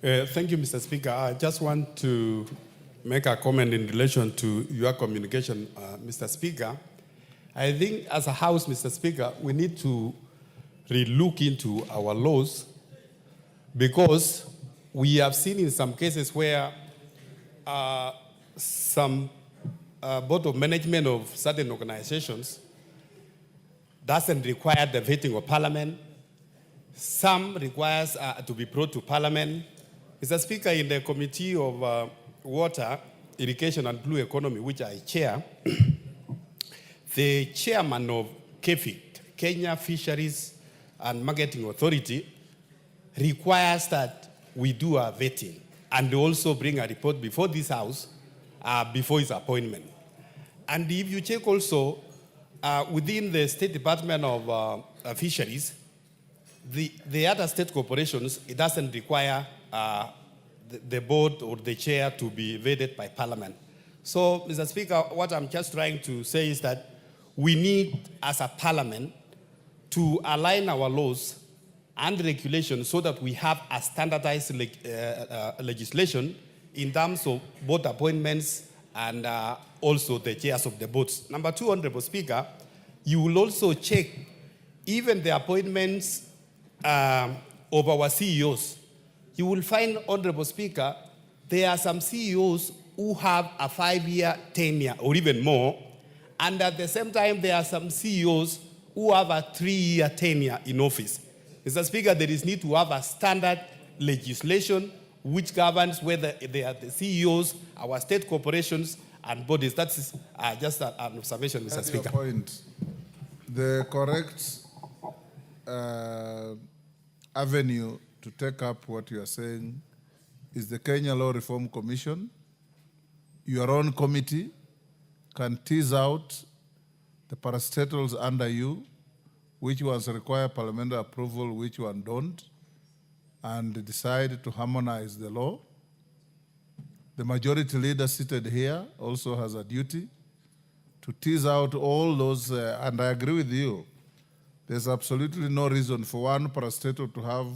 Thank you, Mr. Speaker. I just want to make a comment in relation to your communication, Mr. Speaker. I think as a House, Mr. Speaker, we need to relook into our laws because we have seen in some cases where some board of management of certain organizations doesn't require the vetting of Parliament. Some requires to be brought to Parliament. Mr. Speaker, in the Committee of Water, Irrigation and Blue Economy, which I chair, the chairman of KFIT, Kenya Fisheries and Marketing Authority, requires that we do a vetting and also bring a report before this House before his appointment. And if you check also within the State Department of Fisheries, the other state corporations, it doesn't require the board or the chair to be vetted by Parliament. So, Mr. Speaker, what I'm just trying to say is that we need, as a Parliament, to align our laws and regulations so that we have a standardized legislation in terms of board appointments and also the chairs of the boards. Number two, Honorable Speaker, you will also check even the appointments of our CEOs. You will find, Honorable Speaker, there are some CEOs who have a 5-year tenure or even more, and at the same time, there are some CEOs who have a 3-year tenure in office. Mr. Speaker, there is need to have a standard legislation which governs whether they are the CEOs, our state corporations, and bodies. That's just an observation, Mr. Speaker. Your point. The correct avenue to take up what you are saying is the Kenya Law Reform Commission. Your own committee can tease out the parastatals under you, which ones require parliamentary approval, which one don't, and decide to harmonize the law. The majority leader seated here also has a duty to tease out all those, and I agree with you. There's absolutely no reason for one parastatal to have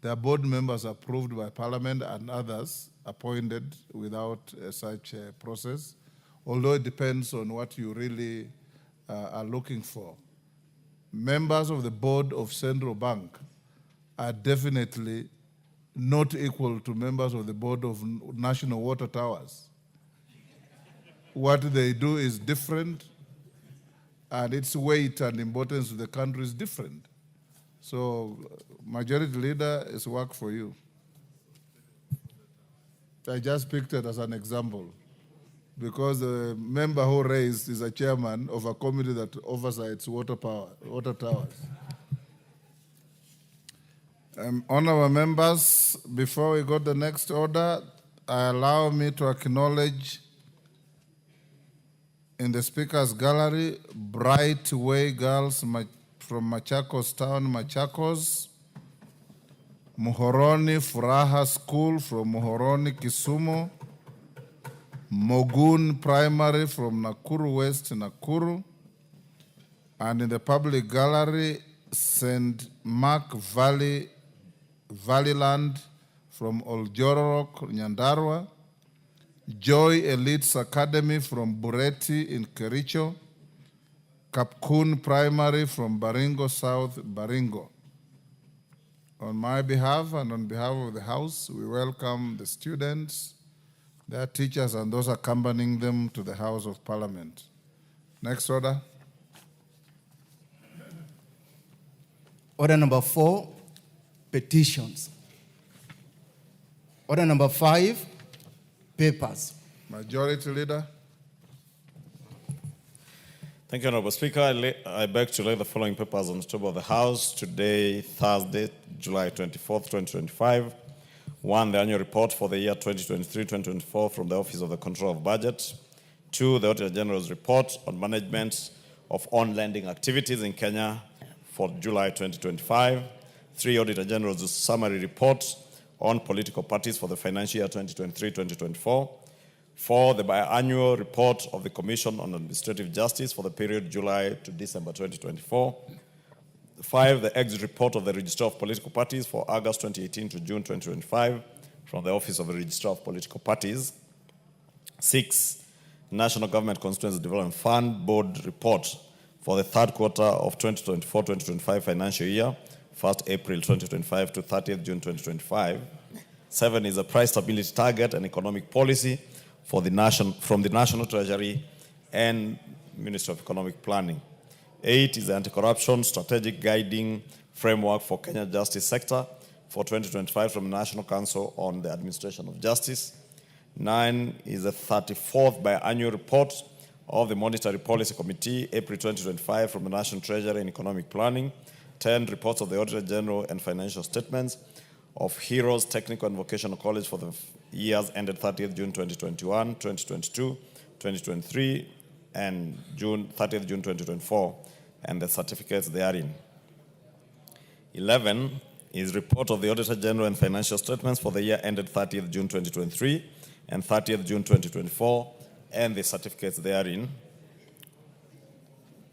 their board members approved by Parliament and others appointed without such a process, although it depends on what you really are looking for. Members of the board of Central Bank are definitely not equal to members of the board of National Water Towers. What they do is different, and its weight and importance to the country is different. So, majority leader is work for you. I just picked it as an example because the member who raised is a chairman of a committee that oversights water towers. Honorable members, before we go to the next order, allow me to acknowledge in the Speaker's Gallery, Bright Way Girls from Machakos Town, Machakos, Muhoroni Furaha School from Muhoroni, Kisumu, Mogun Primary from Nakuru West, Nakuru, and in the public gallery, St. Mark Valleyland from Oljororok, Nyandarua, Joy Elites Academy from Bureti in Kericho, Kapkun Primary from Baringo South, Baringo. On my behalf and on behalf of the House, we welcome the students, their teachers, and those accompanying them to the House of Parliament. Next order. Order number 4, petitions. Order number 5, papers. Majority Leader. Thank you, Honorable Speaker. I beg to lay the following papers on the table of the House today, Thursday, July 24th, 2025. 1, the annual report for the year 2023-2024 from the Office of the Control of Budget. 2, the Auditor General's report on management of on-lending activities in Kenya for July 2025. 3, Auditor General's summary report on political parties for the financial year 2023-2024. 4, the biannual report of the Commission on Administrative Justice for the period July to December 2024. 5, the exit report of the Registrar of Political Parties for August 2018 to June 2025 from the Office of the Registrar of Political Parties. 6, National Government Constituency Development Fund Board report for the third quarter of 2024-2025 financial year, 1st April 2025 to 30th June 2025. 7 is a price stability target and economic policy for from the National Treasury and Ministry of Economic Planning. 8 is the anti-corruption strategic guiding framework for Kenya justice sector for 2025 from the National Council on the Administration of Justice. 9 is the 34th biannual report of the Monetary Policy Committee, April 2025, from the National Treasury and Economic Planning. 10, reports of the Auditor General and financial statements of Heroes Technical and Vocational College for the years ended 30th June 2021, 2022, 2023, and 30th June 2024, and the certificates therein. 11 is report of the Auditor General and financial statements for the year ended 30th June 2023 and 30th June 2024, and the certificates therein.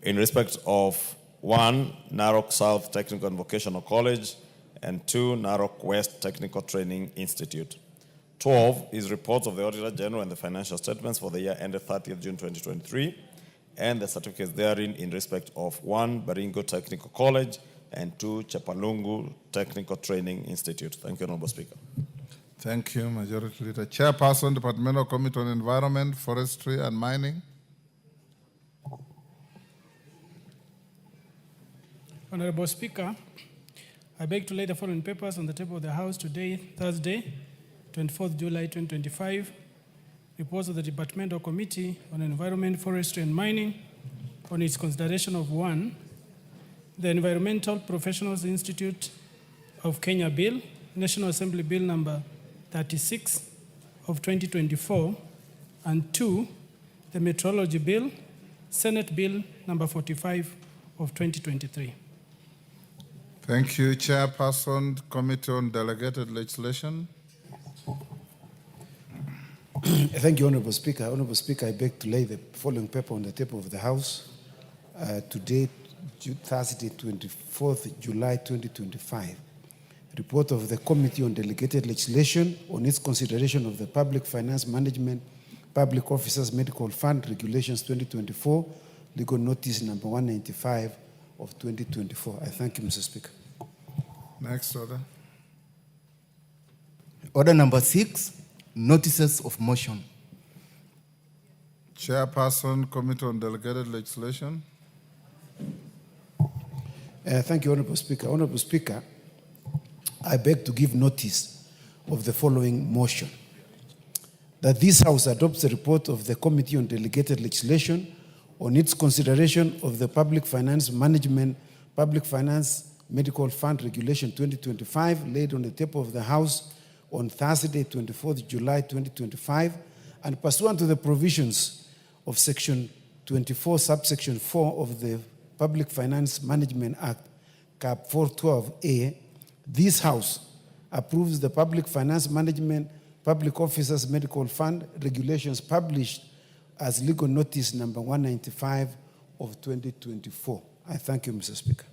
In respect of 1, Narok South Technical and Vocational College, and 2, Narok West Technical Training Institute. 12 is reports of the Auditor General and the financial statements for the year ended 30th June 2023, and the certificates therein in respect of 1, Baringo Technical College, and 2, Chapalungu Technical Training Institute. Thank you, Honorable Speaker. Thank you, Majority Leader. Chairperson, Departmental Committee on Environment, Forestry and Mining. Honorable Speaker, I beg to lay the following papers on the table of the House today, Thursday, 24th July 2025. Reports of the Departmental Committee on Environment, Forestry and Mining on its consideration of 1, the Environmental Professionals Institute of Kenya Bill, National Assembly Bill number 36 of 2024, and 2, the Metrology Bill, Senate Bill number 45 of 2023. Thank you, Chairperson, Committee on Delegated Legislation. Thank you, Honorable Speaker. Honorable Speaker, I beg to lay the following paper on the table of the House. Today, Thursday, 24th July 2025. Report of the Committee on Delegated Legislation on its consideration of the Public Finance Management, Public Officers Medical Fund Regulations 2024, legal notice number 195 of 2024. I thank you, Mr. Speaker. Next order. Order number 6, notices of motion. Chairperson, Committee on Delegated Legislation. Thank you, Honorable Speaker. Honorable Speaker, I beg to give notice of the following motion. That this House adopts the report of the Committee on Delegated Legislation on its consideration of the Public Finance Management, Public Finance Medical Fund Regulation 2025 laid on the table of the House on Thursday, 24th July 2025, and pursuant to the provisions of Section 24, subsection 4 of the Public Finance Management Act, Cap 412A, this House approves the Public Finance Management Public Officers Medical Fund regulations published as legal notice number 195 of 2024. I thank you, Mr. Speaker.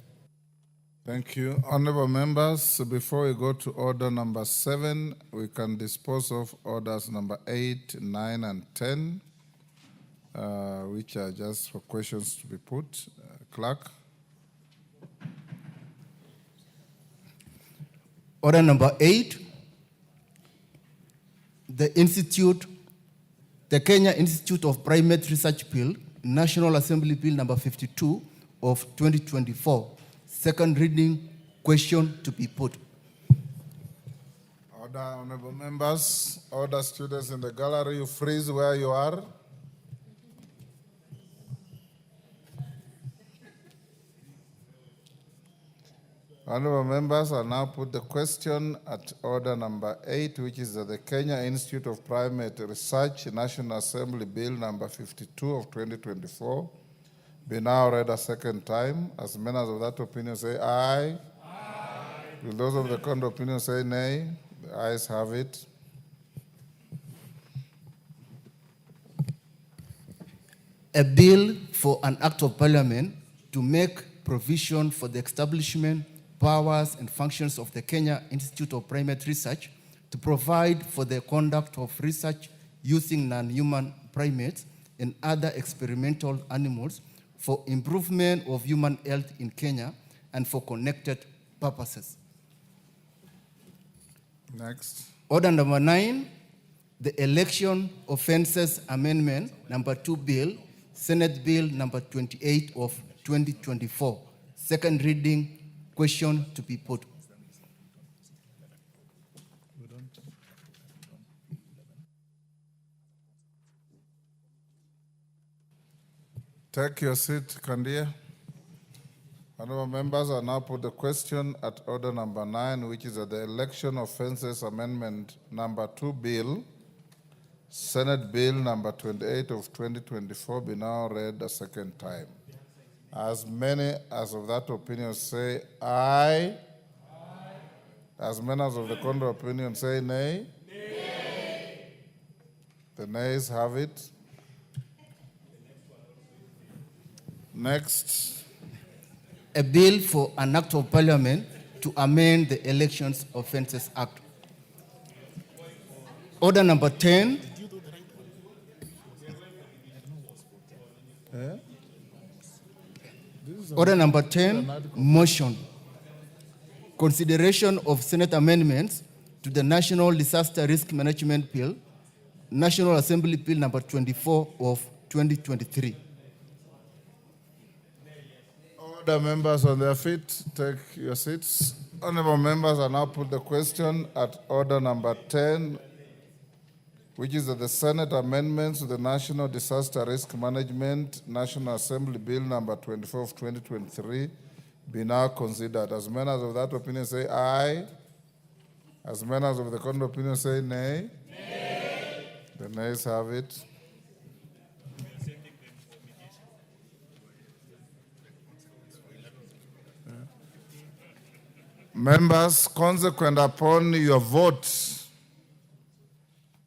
Thank you. Honorable members, before we go to order number 7, we can dispose of orders number 8, 9, and 10, which are just for questions to be put. Clerk. Order number 8, the Kenya Institute of Primate Research Bill, National Assembly Bill number 52 of 2024. Second reading, question to be put. Order, honorable members. Order, students in the gallery, you freeze where you are. Honorable members, I now put the question at order number 8, which is that the Kenya Institute of Primate Research, National Assembly Bill number 52 of 2024, be now read a second time. As members of that opinion say aye. Aye. Will those of the contrary opinion say nay? The ayes have it. A bill for an act of parliament to make provision for the establishment, powers, and functions of the Kenya Institute of Primate Research to provide for the conduct of research using non-human primates and other experimental animals for improvement of human health in Kenya and for connected purposes. Next. Order number 9, the Election Offences Amendment number 2 Bill, Senate Bill number 28 of 2024. Second reading, question to be put. Take your seat, Kandia. Honorable members, I now put the question at order number 9, which is that the Election Offences Amendment number 2 Bill, Senate Bill number 28 of 2024 be now read a second time. As many as of that opinion say aye. As many as of the contrary opinion say nay. Nay. The nays have it. Next. A bill for an act of parliament to amend the Elections Offences Act. Order number 10. Order number 10, motion. Consideration of Senate amendments to the National Disaster Risk Management Bill, National Assembly Bill number 24 of 2023. Order members on their feet, take your seats. Honorable members, I now put the question at order number 10, which is that the Senate amendments to the National Disaster Risk Management National Assembly Bill number 24 of 2023 be now considered. As many as of that opinion say aye. As many as of the contrary opinion say nay. Nay. The nays have it. Members, consequent upon your vote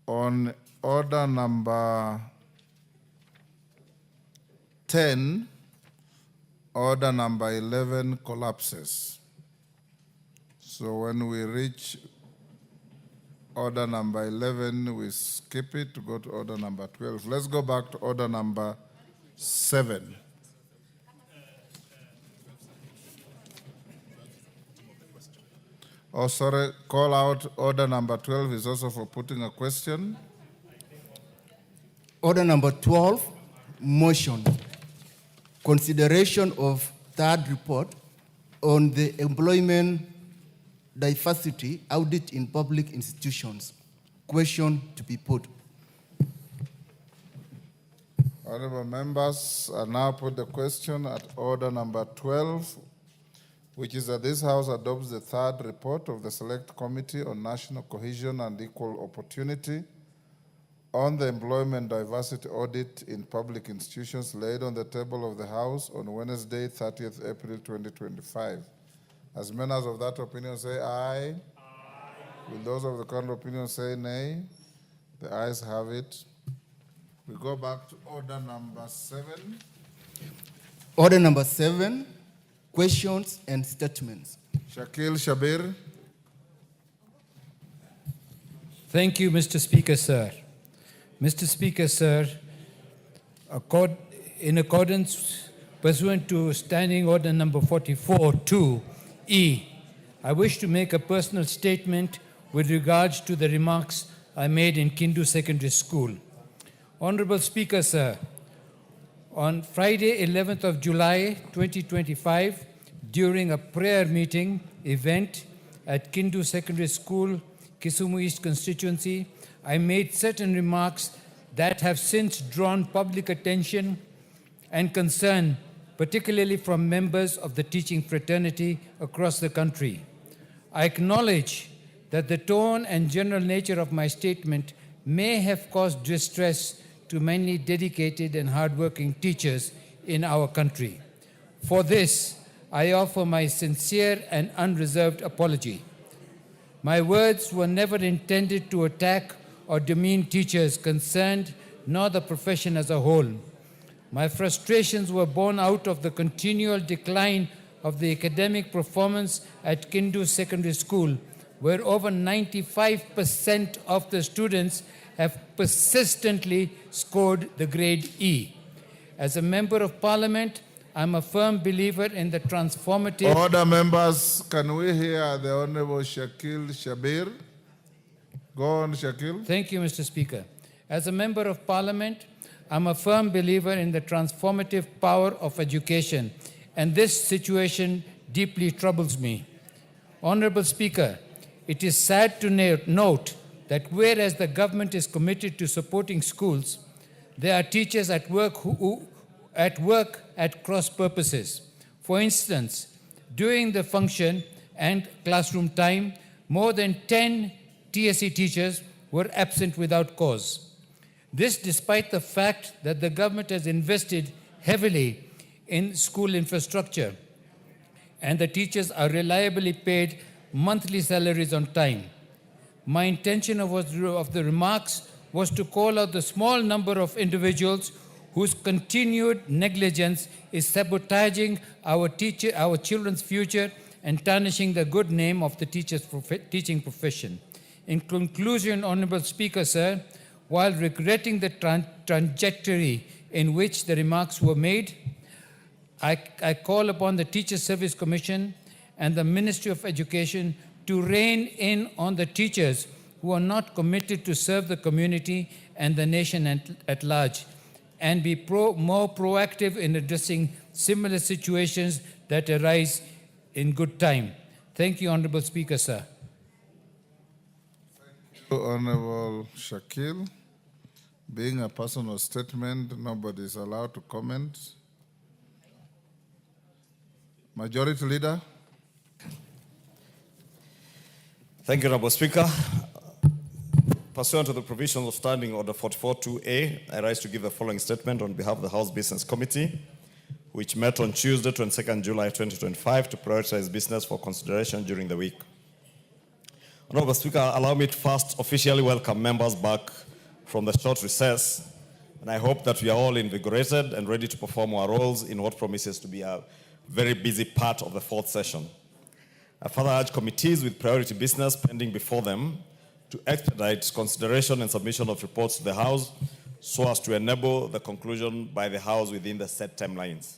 on order number 10, order number 11 collapses. So when we reach order number 11, we skip it to go to order number 12. Let's go back to order number 7. Oh, sorry, call out order number 12 is also for putting a question. Order number 12, motion. Consideration of third report on the employment diversity audit in public institutions. Question to be put. Honorable members, I now put the question at order number 12, which is that this House adopts the third report of the Select Committee on National Cohesion and Equal Opportunity on the employment diversity audit in public institutions laid on the table of the House on Wednesday, 30th April 2025. As many as of that opinion say aye. Aye. Will those of the contrary opinion say nay? The ayes have it. We go back to order number 7. Order number 7, questions and statements. Shakil Shabir. Thank you, Mr. Speaker, sir. Mr. Speaker, sir, in accordance, pursuant to Standing Order number 44-2E, I wish to make a personal statement with regards to the remarks I made in Kindu Secondary School. Honorable Speaker, sir, on Friday, 11th of July, 2025, during a prayer meeting event at Kindu Secondary School, Kisumu East constituency, I made certain remarks that have since drawn public attention and concern, particularly from members of the teaching fraternity across the country. I acknowledge that the tone and general nature of my statement may have caused distress to many dedicated and hardworking teachers in our country. For this, I offer my sincere and unreserved apology. My words were never intended to attack or demean teachers concerned, nor the profession as a whole. My frustrations were born out of the continual decline of the academic performance at Kindu Secondary School, where over 95% of the students have persistently scored the grade E. As a member of Parliament, I'm a firm believer in the transformative... Order, members. Can we hear the Honorable Shakil Shabir? Go on, Shakil. Thank you, Mr. Speaker. As a member of Parliament, I'm a firm believer in the transformative power of education, and this situation deeply troubles me. Honorable Speaker, it is sad to note that whereas the government is committed to supporting schools, there are teachers at work who at cross purposes. For instance, during the function and classroom time, more than 10 TSC teachers were absent without cause. This despite the fact that the government has invested heavily in school infrastructure and the teachers are reliably paid monthly salaries on time. My intention of the remarks was to call out the small number of individuals whose continued negligence is sabotaging our children's future and tarnishing the good name of the teaching profession. In conclusion, Honorable Speaker, sir, while regretting the trajectory in which the remarks were made, I call upon the Teacher Service Commission and the Ministry of Education to rein in on the teachers who are not committed to serve the community and the nation at large, and be more proactive in addressing similar situations that arise in good time. Thank you, Honorable Speaker, sir. Thank you, Honorable Shakil. Being a personal statement, nobody is allowed to comment. Majority Leader. Thank you, Honorable Speaker. Pursuant to the provisions of Standing Order 44.2a, I rise to give the following statement on behalf of the House Business Committee, which met on Tuesday, 22nd July 2025, to prioritize business for consideration during the week. Honorable Speaker, allow me to first officially welcome members back from the short recess, and I hope that we are all invigorated and ready to perform our roles in what promises to be a very busy part of the fourth session. I further urge committees with priority business pending before them to expedite consideration and submission of reports to the House so as to enable the conclusion by the House within the set timelines.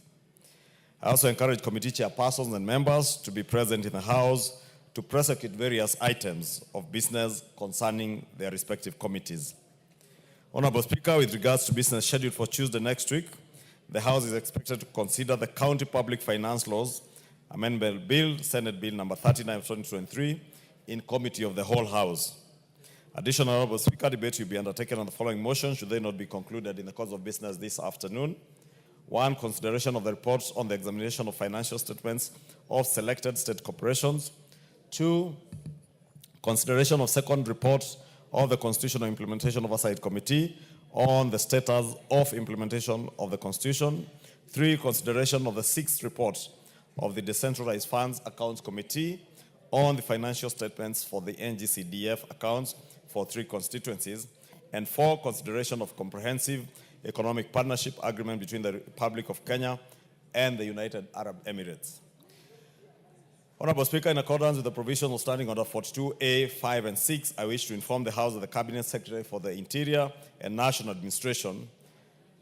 I also encourage committee chairpersons and members to be present in the House to prosecute various items of business concerning their respective committees. Honorable Speaker, with regards to business scheduled for Tuesday next week, the House is expected to consider the County Public Finance Laws Amendment Bill, Senate Bill number 39 of 2023, in Committee of the Whole House. Additional, Honorable Speaker, debate will be undertaken on the following motion should they not be concluded in the course of business this afternoon. 1, consideration of the reports on the examination of financial statements of selected state corporations. 2, consideration of second report of the Constitutional Implementation Oversight Committee on the status of implementation of the Constitution. 3, consideration of the 6th report of the Decentralized Funds Accounts Committee on the financial statements for the NGCDF accounts for 3 constituencies. And 4, consideration of comprehensive economic partnership agreement between the Republic of Kenya and the United Arab Emirates. Honorable Speaker, in accordance with the provisions of Standing Order 42A, 5 and 6, I wish to inform the House that the Cabinet Secretary for the Interior and National Administration,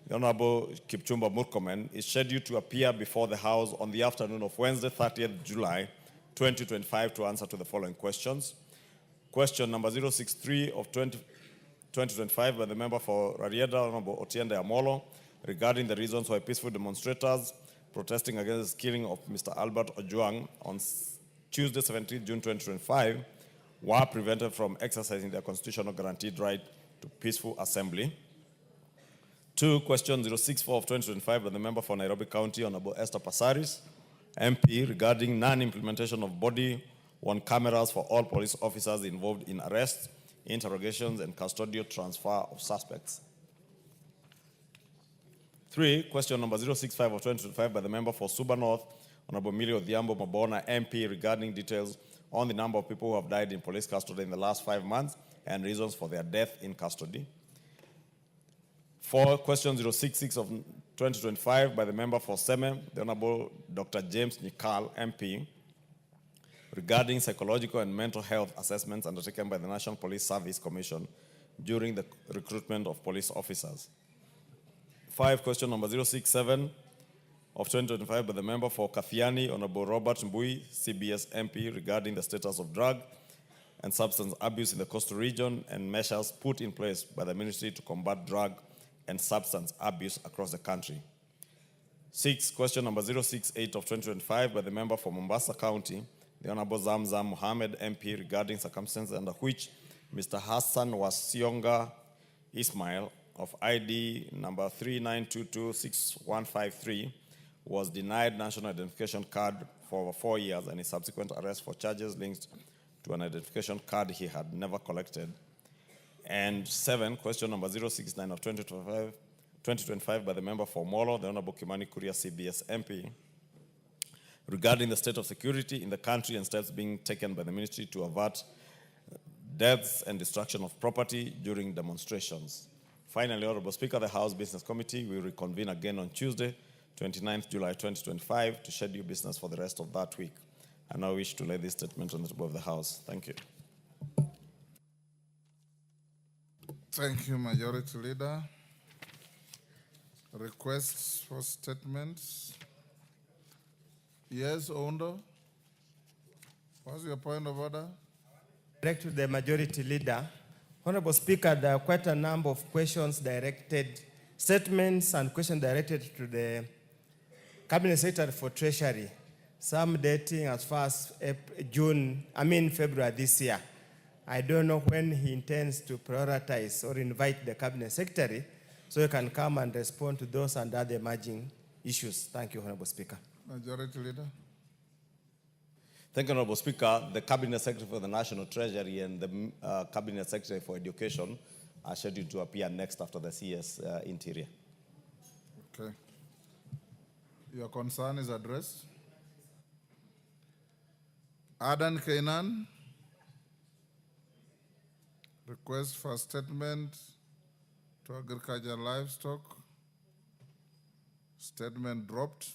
the Honorable Kipchumba Murkomen, is scheduled to appear before the House on the afternoon of Wednesday, 30th July 2025 to answer to the following questions. Question number 063 of 2025 by the member for Rarieda, Honorable Otiende Amolo, regarding the reasons why peaceful demonstrators protesting against the killing of Mr. Albert Ojwang on Tuesday, 17 June 2025, were prevented from exercising their constitutional guaranteed right to peaceful assembly. 2, question 064 of 2025 by the member for Nairobi County, Honorable Esther Passaris, MP, regarding non-implementation of body-worn cameras for all police officers involved in arrests, interrogations, and custodial transfer of suspects. 3, question number 065 of 2025 by the member for Suba North, Honorable Millie Odhiambo Mabona, MP, regarding details on the number of people who have died in police custody in the last 5 months and reasons for their death in custody. 4, question 066 of 2025 by the member for Seme, the Honorable Dr. James Nikal, MP, regarding psychological and mental health assessments undertaken by the National Police Service Commission during the recruitment of police officers. 5, question number 067 of 2025 by the member for Kathiani, Honorable Robert Mbui, CBS MP, regarding the status of drug and substance abuse in the coastal region and measures put in place by the ministry to combat drug and substance abuse across the country. 6, question number 068 of 2025 by the member for Mombasa County, the Honorable Zamzam Mohammed MP, regarding circumstances under which Mr. Hassan Wasionga Ismail of ID number 39226153 was denied national identification card for over 4 years and his subsequent arrest for charges linked to an identification card he had never collected. And 7, question number 069 of 2025 by the member for Molo, the Honorable Kimani Kuria, CBS MP, regarding the state of security in the country and steps being taken by the ministry to avert deaths and destruction of property during demonstrations. Finally, Honorable Speaker, the House Business Committee will reconvene again on Tuesday, 29th July 2025, to schedule business for the rest of that week. I now wish to lay this statement on the table of the House. Thank you. Thank you, Majority Leader. Requests for statements. Yes, Ondo. What's your point of order? Direct to the Majority Leader. Honorable Speaker, there are quite a number of questions directed, statements and questions directed to the Cabinet Secretary for Treasury, some dating as far as February this year. I don't know when he intends to prioritize or invite the Cabinet Secretary so he can come and respond to those and other emerging issues. Thank you, Honorable Speaker. Majority Leader. Thank you, Honorable Speaker. The Cabinet Secretary for the National Treasury and the Cabinet Secretary for Education are scheduled to appear next after the CS Interior. Okay. Your concern is addressed. Adan Kainan. Request for statement to agriculture and livestock. Statement dropped.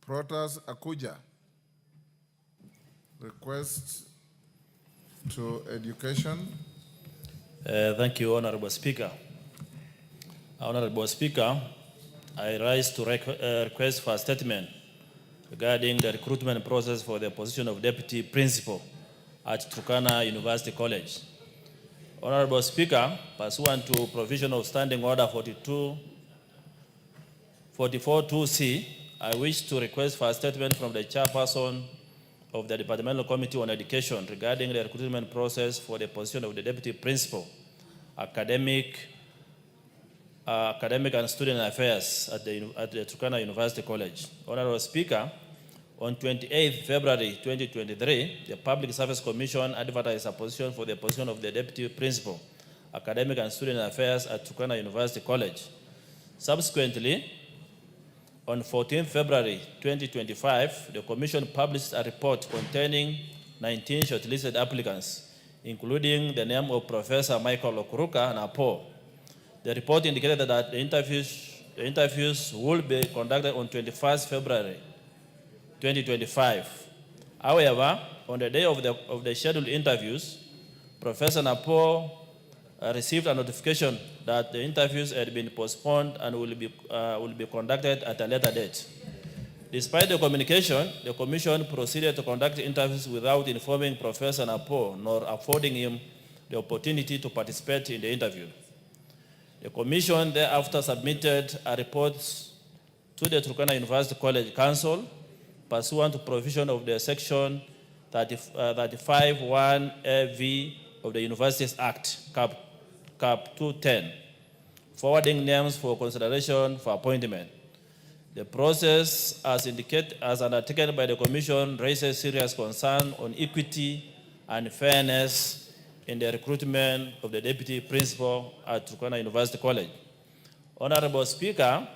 Protas Akuja. Request to education. Thank you, Honorable Speaker. Honorable Speaker, I rise to request for a statement regarding the recruitment process for the position of Deputy Principal at Turkana University College. Honorable Speaker, pursuant to provision of Standing Order 44.2c, I wish to request for a statement from the chairperson of the Departmental Committee on Education regarding the recruitment process for the position of the Deputy Principal, Academic and Student Affairs at the Turkana University College. Honorable Speaker, on 28th February 2023, the Public Service Commission advertised a position for the position of the Deputy Principal, Academic and Student Affairs at Turkana University College. Subsequently, on 14th February 2025, the Commission published a report containing 19 shortlisted applicants, including the name of Professor Michael Okuruka Napo. The report indicated that the interviews will be conducted on 21st February 2025. However, on the day of the scheduled interviews, Professor Napo received a notification that the interviews had been postponed and will be conducted at a later date. Despite the communication, the Commission proceeded to conduct interviews without informing Professor Napo nor affording him the opportunity to participate in the interview. The Commission thereafter submitted a report to the Turkana University College Council pursuant to provision of the Section 35(1)(v) of the Universities Act, Cap 210, forwarding names for consideration for appointment. The process, as undertaken by the Commission, raises serious concern on equity and fairness in the recruitment of the Deputy Principal at Turkana University College. Honorable Speaker,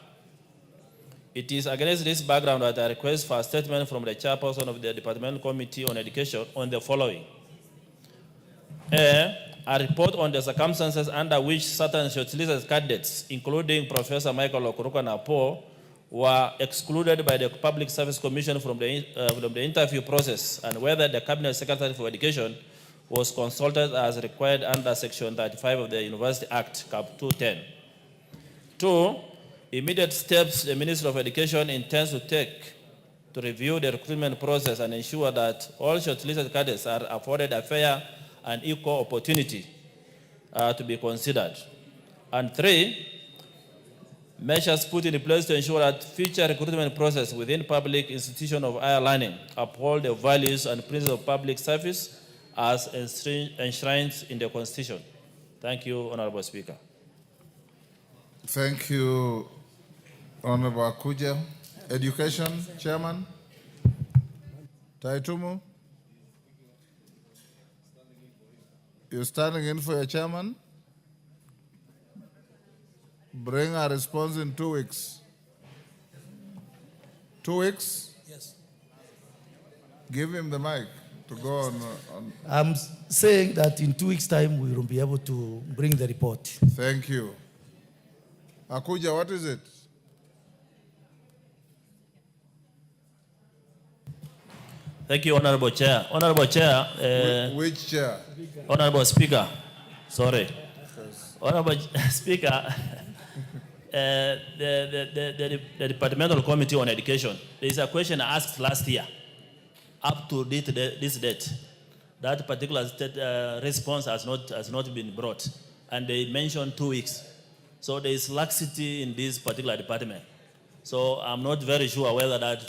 it is against this background that I request for a statement from the chairperson of the Departmental Committee on Education on the following. a report on the circumstances under which certain shortlisted candidates, including Professor Michael Okuruka Napo, were excluded by the Public Service Commission from the interview process, and whether the Cabinet Secretary for Education was consulted as required under Section 35 of the University Act, Cap 210. 2, immediate steps the Ministry of Education intends to take to review the recruitment process and ensure that all shortlisted candidates are afforded a fair and equal opportunity to be considered. And 3, measures put in place to ensure that future recruitment process within public institutions of higher learning uphold the values and principles of public service as enshrined in the Constitution. Thank you, Honorable Speaker. Thank you, Honorable Akuja. Education, Chairman. Taitumu. You're standing in for your chairman? Bring a response in 2 weeks. 2 weeks? Yes. Give him the mic to go on. I'm saying that in 2 weeks' time we will be able to bring the report. Thank you. Akuja, what is it? Thank you, Honorable Chair. Honorable Chair. Which chair? Honorable Speaker. Sorry. Honorable Speaker. The Departmental Committee on Education, there is a question asked last year, up to this date. That particular response has not been brought, and they mentioned 2 weeks. So there is laxity in this particular department. So I'm not very sure whether that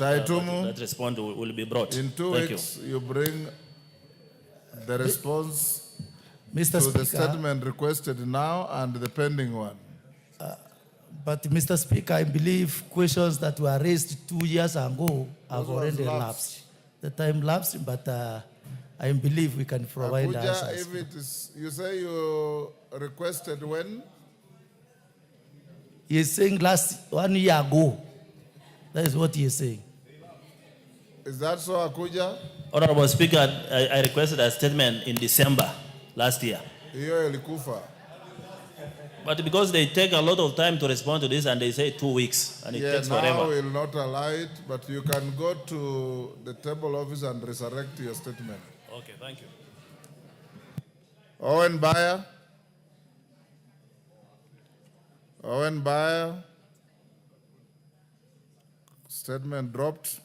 response will be brought. In 2 weeks, you bring the response Mr. to Speaker, the statement requested now and the pending one. But Mr. Speaker, I believe questions that were raised 2 years ago have already lapsed. The time lapsed, but I believe we can provide Akuja, answers. if it is, you say you requested when? He is saying 1 year ago. That is what he is saying. Is that so, Akuja? Honorable Speaker, I requested a statement in December last year. Hiyo ilikufa. But because they take a lot of time to respond to this and they say 2 weeks and it takes now forever. will not allow it, but you can go to the table office and resurrect your statement. Okay, thank you. Owen Bayer. Owen Bayer. Statement dropped.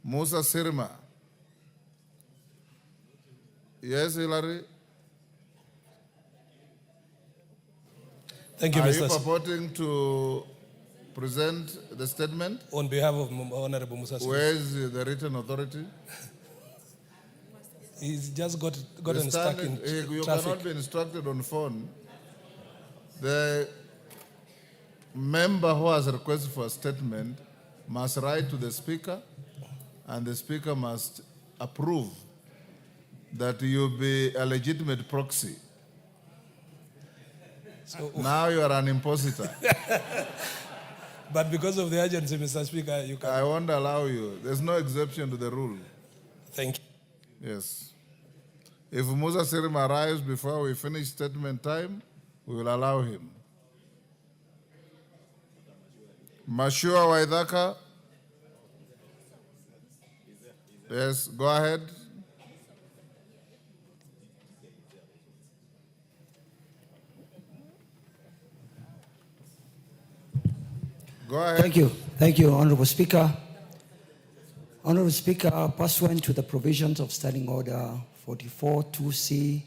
Musa Sirma. Yes, Hillary. Thank you, Are Mr. you purporting to present the statement? On behalf of Honorable Musa Sirma. Where is the written authority? He's just gotten stuck in You traffic. cannot be instructed on phone. The member who has requested for a statement must write to the speaker, and the speaker must approve that you be a legitimate proxy. So, now you are an impositor. but because of the urgency, Mr. Speaker, you can. I won't allow you. There's no exception to the rule. Thank you. Yes. If Musa Sirma arrives before we finish statement time, we will allow him. Mashua Waithaka. Yes, go ahead. Go ahead. Thank you, Honorable Speaker. Honorable Speaker, pursuant to the provisions of Standing Order 44-2C,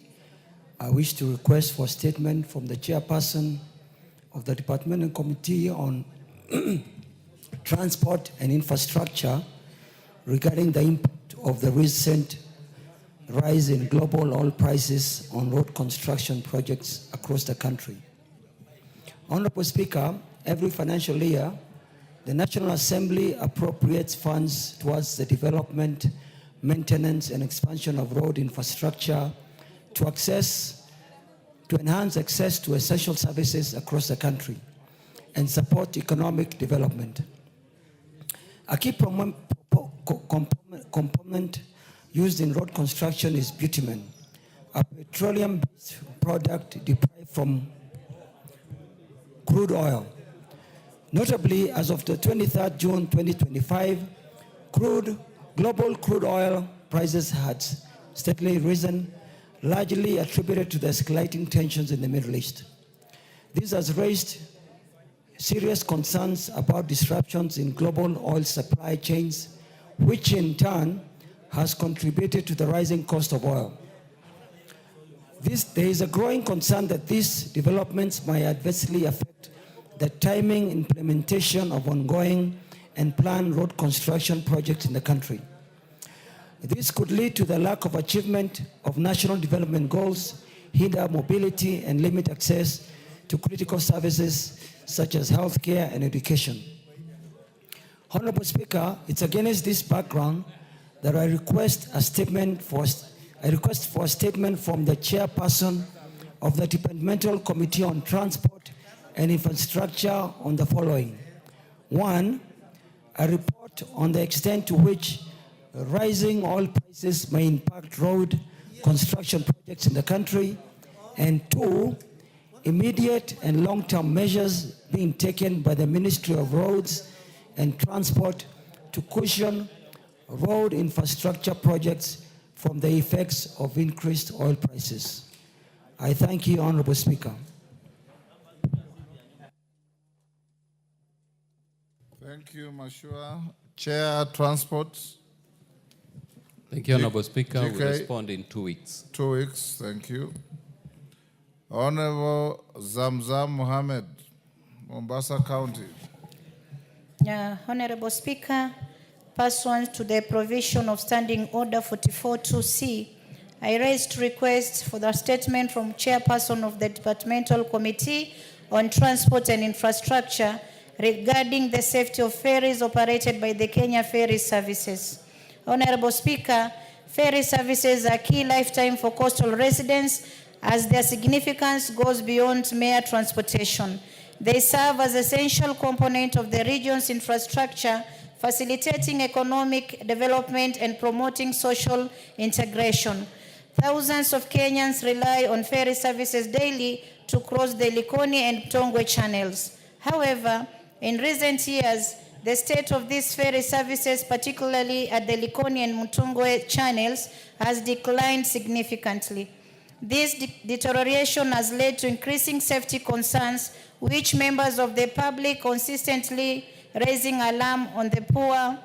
I wish to request for a statement from the chairperson of the Departmental Committee on Transport and Infrastructure regarding the impact of the recent rise in global oil prices on road construction projects across the country. Honorable Speaker, every financial year, the National Assembly appropriates funds towards the development, maintenance, and expansion of road infrastructure to enhance access to essential services across the country and support economic development. A key component used in road construction is bitumen, a petroleum-based product derived from crude oil. Notably, as of the 23rd June 2025, global crude oil prices had steadily risen, largely attributed to the escalating tensions in the Middle East. This has raised serious concerns about disruptions in global oil supply chains, which in turn has contributed to the rising cost of oil. There is a growing concern that these developments might adversely affect the timing implementation of ongoing and planned road construction projects in the country. This could lead to the lack of achievement of national development goals, hinder mobility, and limit access to critical services such as healthcare and education. Honorable Speaker, it's against this background that I request for a statement from the chairperson of the Departmental Committee on Transport and Infrastructure on the following. 1, a report on the extent to which rising oil prices may impact road construction projects in the country, and 2, immediate and long-term measures being taken by the Ministry of Roads and Transport to cushion road infrastructure projects from the effects of increased oil prices. I thank you, Honorable Speaker. Thank you, Mashua. Chair, Transport. Thank you, Honorable Speaker. GK. We'll respond in 2 weeks. 2 weeks, thank you. Honorable Zamzam Mohammed, Mombasa County. Honorable Speaker, pursuant to the provision of Standing Order 44.2c, I raised request for the statement from Chairperson of the Departmental Committee on Transport and Infrastructure regarding the safety of ferries operated by the Kenya Ferry Services. Honorable Speaker, ferry services are key lifetime for coastal residents as their significance goes beyond mere transportation. They serve as essential component of the region's infrastructure, facilitating economic development and promoting social integration. Thousands of Kenyans rely on ferry services daily to cross the Likoni and Mtongwe channels. However, in recent years, the state of these ferry services, particularly at the Likoni and Mtongwe channels, has declined significantly. This deterioration has led to increasing safety concerns, which members of the public consistently raising alarm on the poor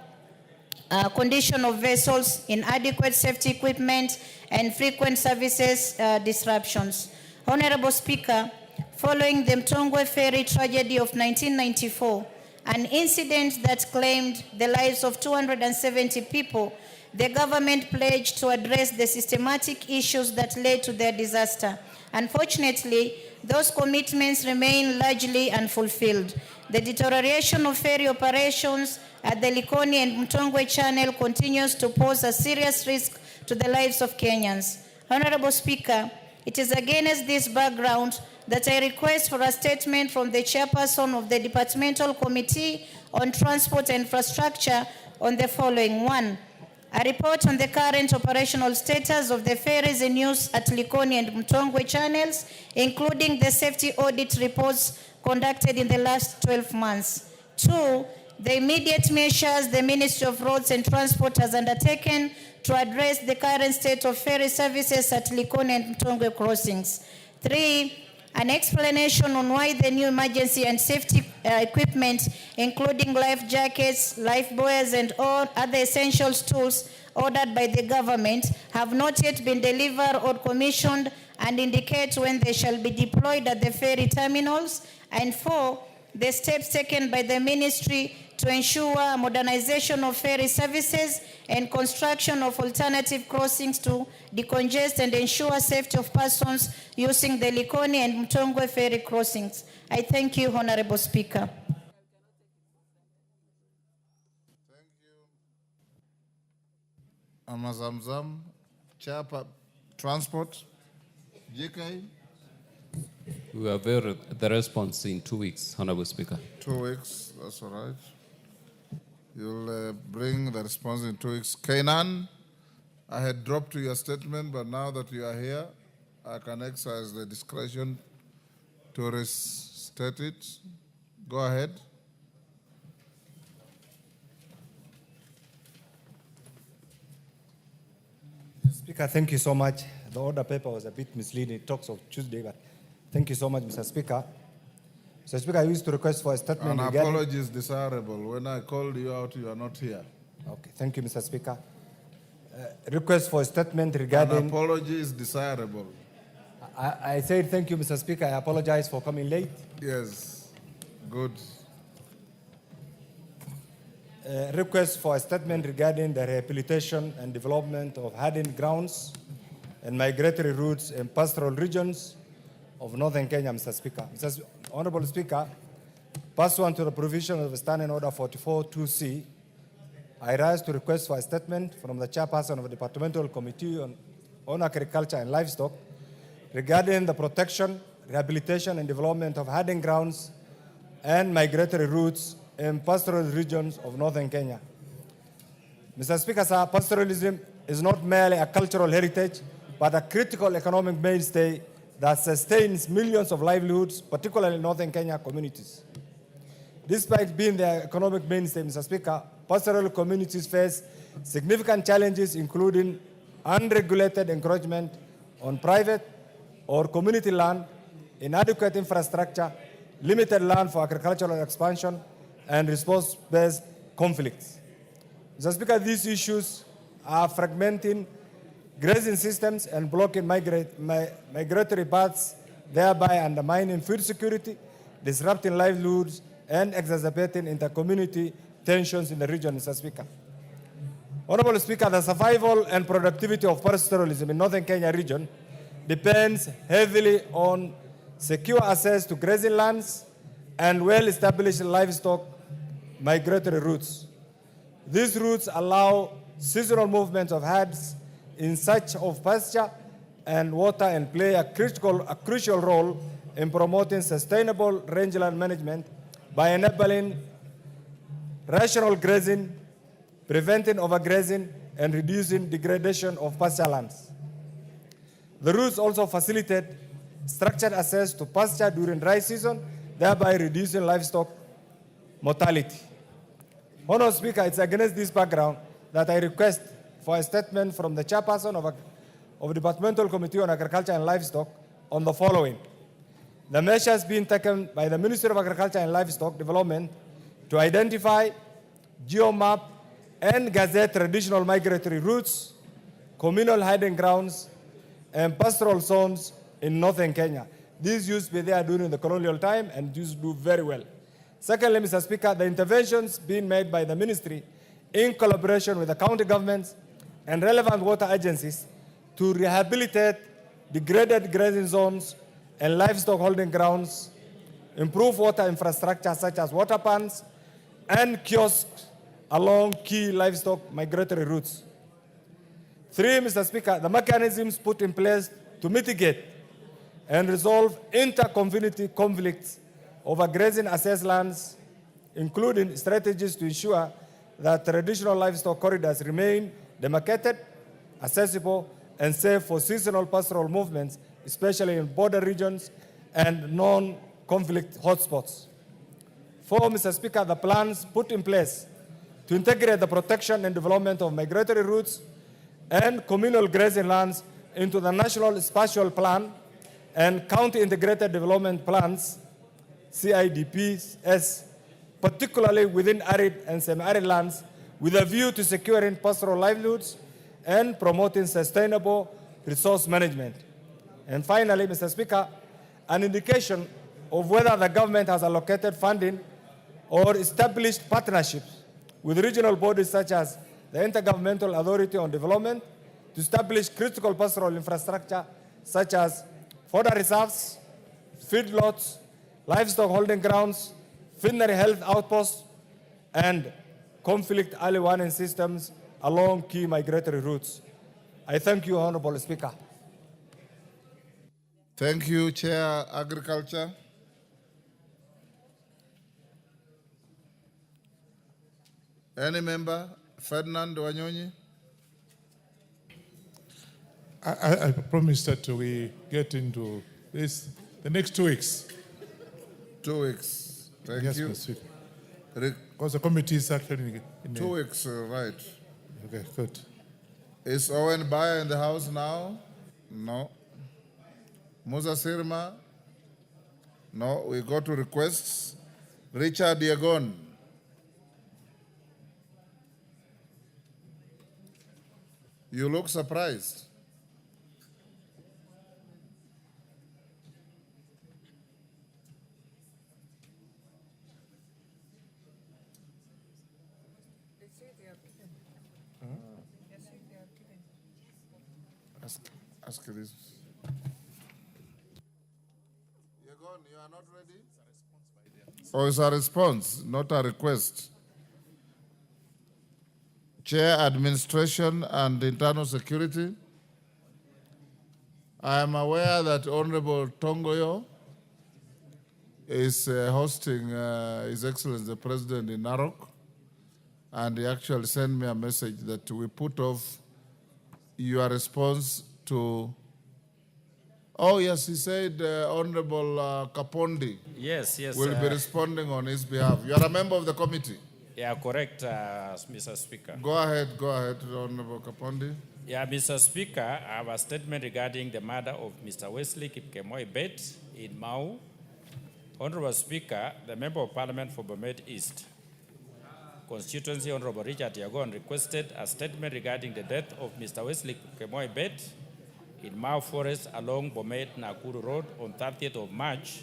condition of vessels, inadequate safety equipment, and frequent services disruptions. Honorable Speaker, following the Mtongwe ferry tragedy of 1994, an incident that claimed the lives of 270 people, the government pledged to address the systematic issues that led to their disaster. Unfortunately, those commitments remain largely unfulfilled. The deterioration of ferry operations at the Likoni and Mtongwe channel continues to pose a serious risk to the lives of Kenyans. Honorable Speaker, it is against this background that I request for a statement from the chairperson of the Departmental Committee on Transport and Infrastructure on the following. 1, a report on the current operational status of the ferries in use at Likoni and Mtongwe channels, including the safety audit reports conducted in the last 12 months. 2, the immediate measures the Ministry of Roads and Transport has undertaken to address the current state of ferry services at Likoni and Mtongwe crossings. 3, an explanation on why the new emergency and safety equipment, including life jackets, life buoys, and all other essential tools ordered by the government, have not yet been delivered or commissioned, and indicate when they shall be deployed at the ferry terminals. And 4, the steps taken by the ministry to ensure modernization of ferry services and construction of alternative crossings to decongest and ensure safety of persons using the Likoni and Mtongwe ferry crossings. I thank you, Honorable Speaker. Thank you. Amazamzam, Chair, Transport, GK. We will avail the response in 2 weeks, Honorable Speaker. 2 weeks, that's all right. You'll bring the response in 2 weeks. Kainan, I had dropped to your statement, but now that you are here, I can exercise the discretion to restate it. Go ahead. Speaker, thank you so much. The order paper was a bit misleading. It talks of Tuesday, but thank you so much, Mr. Speaker. Mr. Speaker, I used to request for a statement An regarding... apology is desirable. When I called you out, you are not here. Okay, thank you, Mr. Speaker. Request for a statement regarding... An apology is desirable. I said thank you, Mr. Speaker. I apologize for coming late. Yes, good. Request for a statement regarding the rehabilitation and development of hardened grounds and migratory routes in pastoral regions of northern Kenya, Mr. Speaker. Honorable Speaker, pursuant to the provision of Standing Order 44-2C, I rise to request for a statement from the chairperson of the Departmental Committee on Agriculture and Livestock regarding the protection, rehabilitation, and development of hardened grounds and migratory routes in pastoral regions of northern Kenya. Mr. Speaker, sir, pastoralism is not merely a cultural heritage, but a critical economic mainstay that sustains millions of livelihoods, particularly in northern Kenya communities. Despite being the economic mainstay, Mr. Speaker, pastoral communities face significant challenges, including unregulated encroachment on private or community land, inadequate infrastructure, limited land for agricultural expansion, and response-based conflicts. Mr. Speaker, these issues are fragmenting grazing systems and blocking migratory paths, thereby undermining food security, disrupting livelihoods, and exacerbating inter-community tensions in the region, Mr. Speaker. Honorable Speaker, the survival and productivity of pastoralism in northern Kenya region depends heavily on secure access to grazing lands and well-established livestock migratory routes. These routes allow seasonal movements of herds in search of pasture and water and play a crucial role in promoting sustainable rangeland management by enabling rational grazing, preventing overgrazing, and reducing degradation of pasture lands. The routes also facilitate structured access to pasture during dry season, thereby reducing livestock mortality. Honorable Speaker, it's against this background that I request for a statement from the chairperson of the Departmental Committee on Agriculture and Livestock on the following. The measures being taken by the Ministry of Agriculture and Livestock Development to identify, geomap, and gazette traditional migratory routes, communal hiding grounds, and pastoral zones in northern Kenya. These used to be there during the colonial time and used to do very well. Secondly, Mr. Speaker, the interventions being made by the ministry in collaboration with the county governments and relevant water agencies to rehabilitate degraded grazing zones and livestock holding grounds, improve water infrastructure such as water pans and kiosks along key livestock migratory routes. Three, Mr. Speaker, the mechanisms put in place to mitigate and resolve inter-community conflicts over grazing access lands, including strategies to ensure that traditional livestock corridors remain demarcated, accessible, and safe for seasonal pastoral movements, especially in border regions and non-conflict hotspots. Four, Mr. Speaker, the plans put in place to integrate the protection and development of migratory routes and communal grazing lands into the National Spatial Plan and County Integrated Development Plans, CIDPs, particularly within arid and semi-arid lands, with a view to securing pastoral livelihoods and promoting sustainable resource management. And finally, Mr. Speaker, an indication of whether the government has allocated funding or established partnerships with regional bodies such as the Intergovernmental Authority on Development to establish critical pastoral infrastructure such as fodder reserves, feedlots, livestock holding grounds, veterinary health outposts, and conflict early warning systems along key migratory routes. I thank you, Honorable Speaker. Thank you, Chair Agriculture. Any member? Ferdinand Wanyonyi. I promise that we get into this the next 2 weeks. 2 weeks. Thank Yes, you. Mr. Speaker. Because the committee is actually in 2 weeks, right. Okay, good. Is Owen Bayer in the house now? No. Musa Sirma? No. We go to requests. Richard Yagon. You look surprised. Ask this. Yagon, you are not ready? Oh, it's a response, not a request. Chair, Administration and Internal Security. I am aware that Honorable Tongoyo is hosting His Excellency the President in Narok, and he actually sent me a message that we put off your response to. Oh yes, he said Honorable Kapondi Yes, will be responding on his behalf. You are a member of the committee. Yeah, correct, Mr. Speaker. Go ahead, Honorable Kapondi. Yeah, Mr. Speaker, I have a statement regarding the murder of Mr. Wesley Kipkemoi Bet in Mau. Honorable Speaker, the Member of Parliament for Bomet East constituency, Honorable Richard Yagon, requested a statement regarding the death of Mr. Wesley Kipkemoi Bet in Mau Forest along Bomet Nakuru Road on 30th of March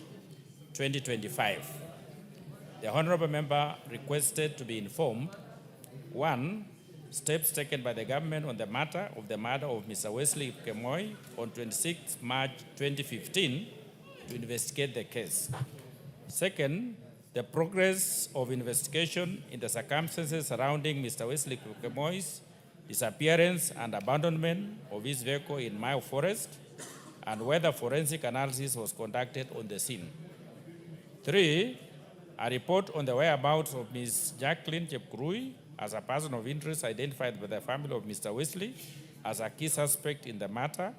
2025. The Honorable Member requested to be informed, 1, steps taken by the government on the matter of the murder of Mr. Wesley Kipkemoi on 26 March 2015 to investigate the case. Second, the progress of investigation in the circumstances surrounding Mr. Wesley Kipkemoi's disappearance and abandonment of his vehicle in Mau Forest, and whether forensic analysis was conducted on the scene. 3, a report on the whereabouts of Ms. Jacqueline Chepkurui as a person of interest identified by the family of Mr. Wesley as a key suspect in the matter,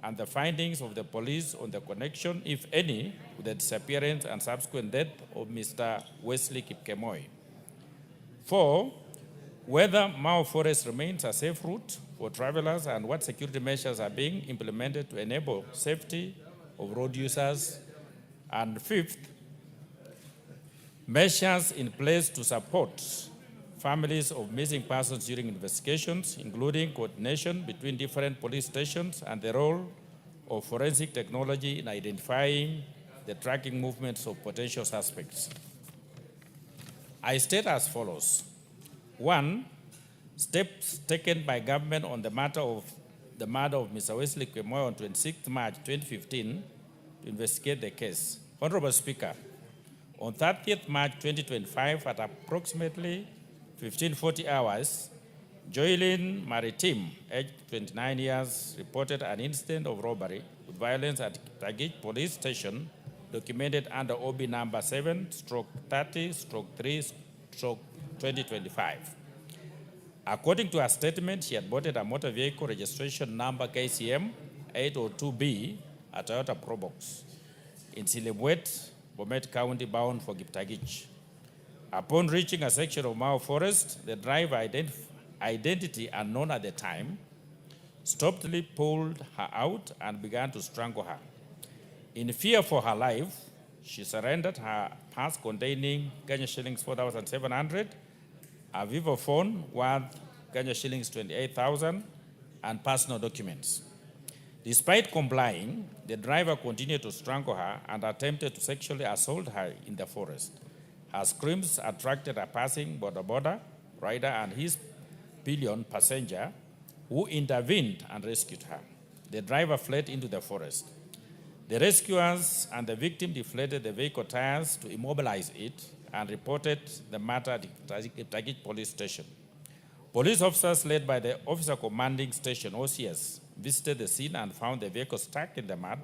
and the findings of the police on the connection, if any, with the disappearance and subsequent death of Mr. Wesley Kipkemoi. 4, whether Mau Forest remains a safe route for travelers and what security measures are being implemented to enable safety of road users. And 5th, measures in place to support families of missing persons during investigations, including coordination between different police stations and the role of forensic technology in identifying the tracking movements of potential suspects. I state as follows. 1, steps taken by government on the matter of the murder of Mr. Wesley Kipkemoi on 26 March 2015 to investigate the case. Honorable Speaker, on 30th March 2025 at approximately 1540 hours, Joylyn Maritime, aged 29 years, reported an incident of robbery with violence at Tagich Police Station, documented under OB number 7/30/3/2025. According to her statement, she had boarded a motor vehicle registration number KCM 802B, a Toyota Probox, in Silibwet, Bomet County, bound for Kiptagich. Upon reaching a section of Mau Forest, the driver, identity unknown at the time, stupidly pulled her out and began to strangle her. In fear for her life, she surrendered her purse containing Kenya shillings 4,700, a Vivo phone worth Kenya shillings 28,000, and personal documents. Despite complying, the driver continued to strangle her and attempted to sexually assault her in the forest. Her screams attracted a passing border rider and his pillion passenger, who intervened and rescued her. The driver fled into the forest. The rescuers and the victim deflated the vehicle tires to immobilize it and reported the matter at Tagich Police Station. Police officers led by the Officer Commanding Station, OCS, visited the scene and found the vehicle stuck in the mud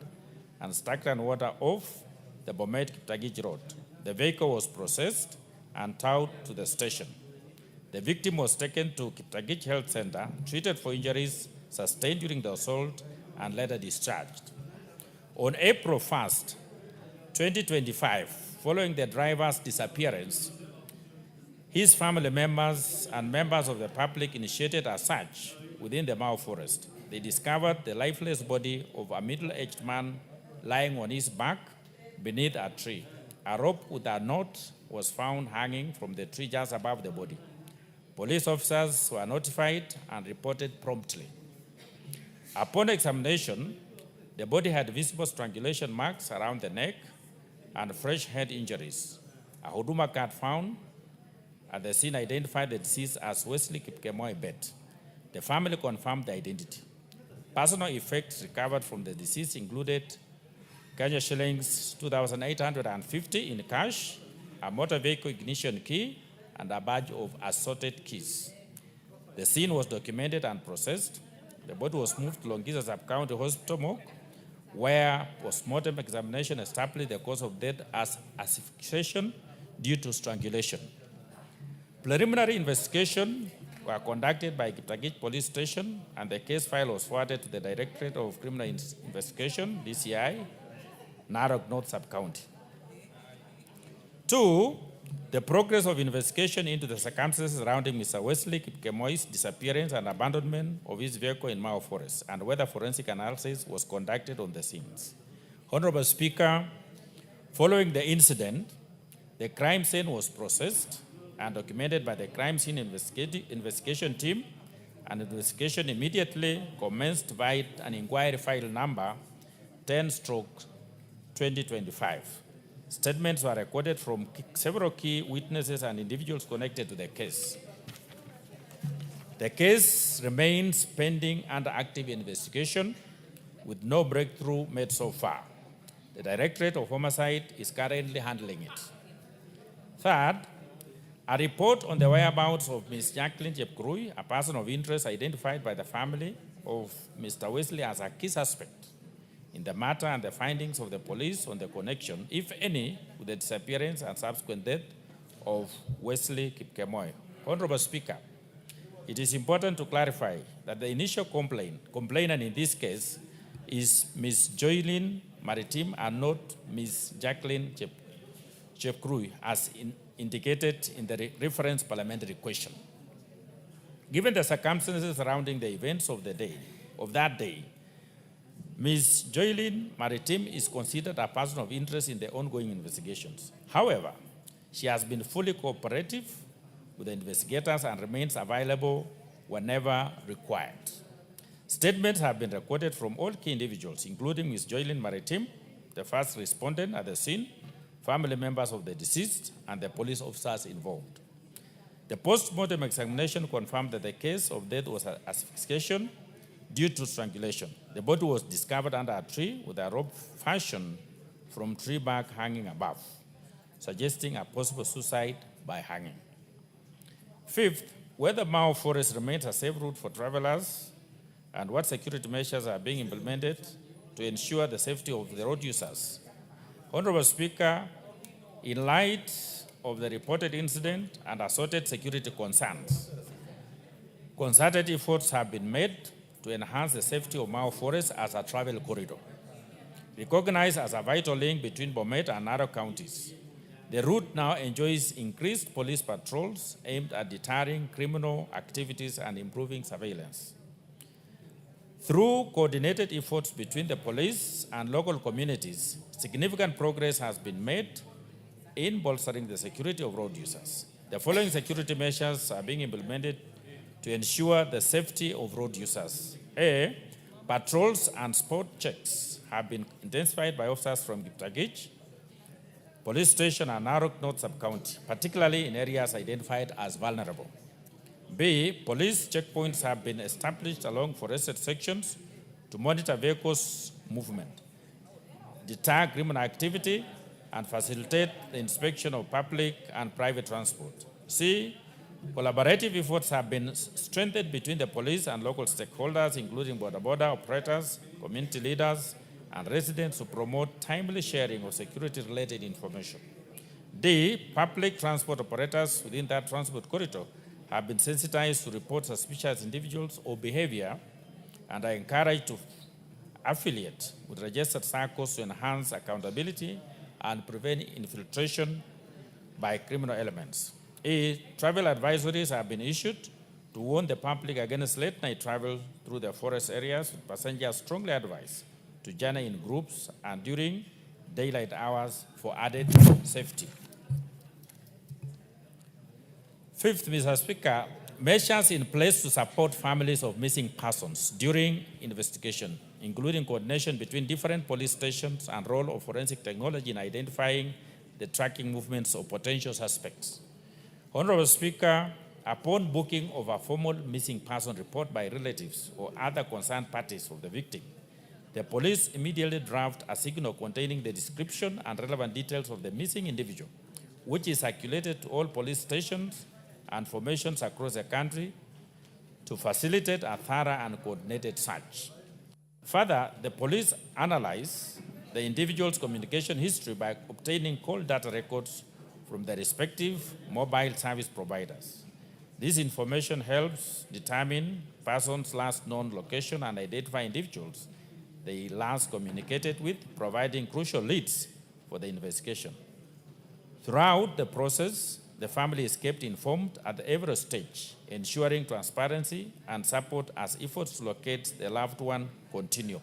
and stagnant water off the Bomet-Kiptagich Road. The vehicle was processed and towed to the station. The victim was taken to Kiptagich Health Center, treated for injuries sustained during the assault and later discharged. On April 1st, 2025, following the driver's disappearance, his family members and members of the public initiated a search within the Mau forest. They discovered the lifeless body of a middle-aged man lying on his back beneath a tree. A rope with a knot was found hanging from the tree just above the body. Police officers were notified and reported promptly. Upon examination, the body had visible strangulation marks around the neck and fresh head injuries. A Huduma card found at the scene identified the deceased as Wesley Kipkemoi Bet. The family confirmed the identity. Personal effects recovered from the deceased included Kenya shillings 2,850 in cash, a motor vehicle ignition key, and a badge of assorted keys. The scene was documented and processed. The body was moved to Longisa Sub-County Hospital morgue, where post-mortem examination established the cause of death as asphyxiation due to strangulation. Preliminary investigation were conducted by Kiptagich Police Station, and the case file was forwarded to the Directorate of Criminal Investigation, DCI, Narok North Sub-County. 2, the progress of investigation into the circumstances surrounding Mr. Wesley Kipkemoi's disappearance and abandonment of his vehicle in Mau Forest, and whether forensic analysis was conducted on the scenes. Honorable Speaker, following the incident, the crime scene was processed and documented by the crime scene investigation team, and investigation immediately commenced via an inquiry file number 10/2025. Statements were recorded from several key witnesses and individuals connected to the case. The case remains pending under active investigation with no breakthrough made so far. The Directorate of Homicide is currently handling it. Third, a report on the whereabouts of Ms. Jacqueline Chepkurui, a person of interest identified by the family of Mr. Wesley as a key suspect in the matter, and the findings of the police on the connection, if any, with the disappearance and subsequent death of Wesley Kipkemoi. Honorable Speaker, it is important to clarify that the initial complainant in this case is Ms. Joylyn Maritim and not Ms. Jacqueline Chepkurui, as indicated in the reference parliamentary question. Given the circumstances surrounding the events of that day, Ms. Joylyn Maritim is considered a person of interest in the ongoing investigations. However, she has been fully cooperative with the investigators and remains available whenever required. Statements have been recorded from all key individuals, including Ms. Joylyn Maritim, the first respondent at the scene, family members of the deceased, and the police officers involved. The post-mortem examination confirmed that the case of death was asphyxiation due to strangulation. The body was discovered under a tree with a rope fashioned from tree bark hanging above, suggesting a possible suicide by hanging. Fifth, whether Mau Forest remains a safe route for travelers and what security measures are being implemented to ensure the safety of the road users. Honorable Speaker, in light of the reported incident and assorted security concerns, concerted efforts have been made to enhance the safety of Mau Forest as a travel corridor. Recognized as a vital link between Bomet and Narok counties, the route now enjoys increased police patrols aimed at deterring criminal activities and improving surveillance. Through coordinated efforts between the police and local communities, significant progress has been made in bolstering the security of road users. The following security measures are being implemented to ensure the safety of road users. A, patrols and spot checks have been intensified by officers from Kiptagich Police Station and Narok North Sub-County, particularly in areas identified as vulnerable. B, police checkpoints have been established along forested sections to monitor vehicles' movement, deter criminal activity, and facilitate the inspection of public and private transport. C, collaborative efforts have been strengthened between the police and local stakeholders, including border operators, community leaders, and residents to promote timely sharing of security-related information. D, public transport operators within that transport corridor have been sensitized to report suspicious individuals or behavior and are encouraged to affiliate with registered circles to enhance accountability and prevent infiltration by criminal elements. Travel advisories have been issued to warn the public against late-night travel through the forest areas. Passengers strongly advised to journey in groups and during daylight hours for added safety. Fifth, Mr. Speaker, measures in place to support families of missing persons during investigation, including coordination between different police stations and role of forensic technology in identifying the tracking movements of potential suspects. Honorable Speaker, upon booking of a formal missing person report by relatives or other concerned parties of the victim, the police immediately draft a signal containing the description and relevant details of the missing individual, which is circulated to all police stations and formations across the country to facilitate a thorough and coordinated search. Further, the police analyze the individual's communication history by obtaining call data records from the respective mobile service providers. This information helps determine persons' last known location and identify individuals they last communicated with, providing crucial leads for the investigation. Throughout the process, the family is kept informed at every stage, ensuring transparency and support as efforts to locate the loved one continue.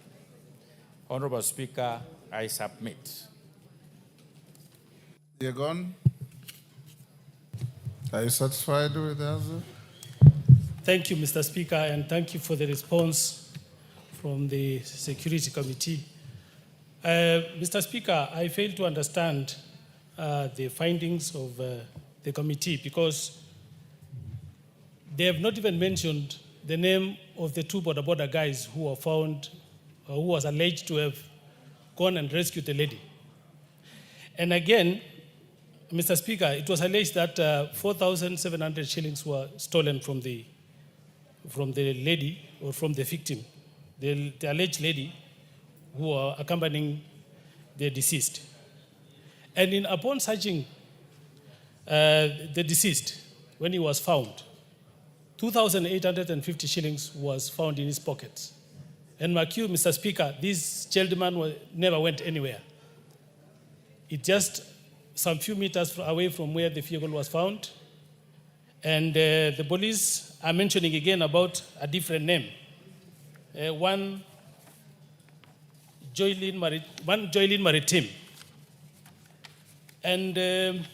Honorable Speaker, I submit. Yegon, are you satisfied with the answer? Thank you, Mr. Speaker, and thank you for the response from the Security Committee. Mr. Speaker, I fail to understand the findings of the committee because they have not even mentioned the name of the two border guys who were found, who was alleged to have gone and rescued the lady. And again, Mr. Speaker, it was alleged that 4,700 shillings were stolen from the lady or from the victim, the alleged lady who were accompanying the deceased. And upon searching the deceased, when he was found, 2,850 shillings was found in his pockets. And mark you, Mr. Speaker, this gentleman never went anywhere. It just some few meters away from where the vehicle was found. And the police are mentioning again about a different name. One Joylene Maritime. And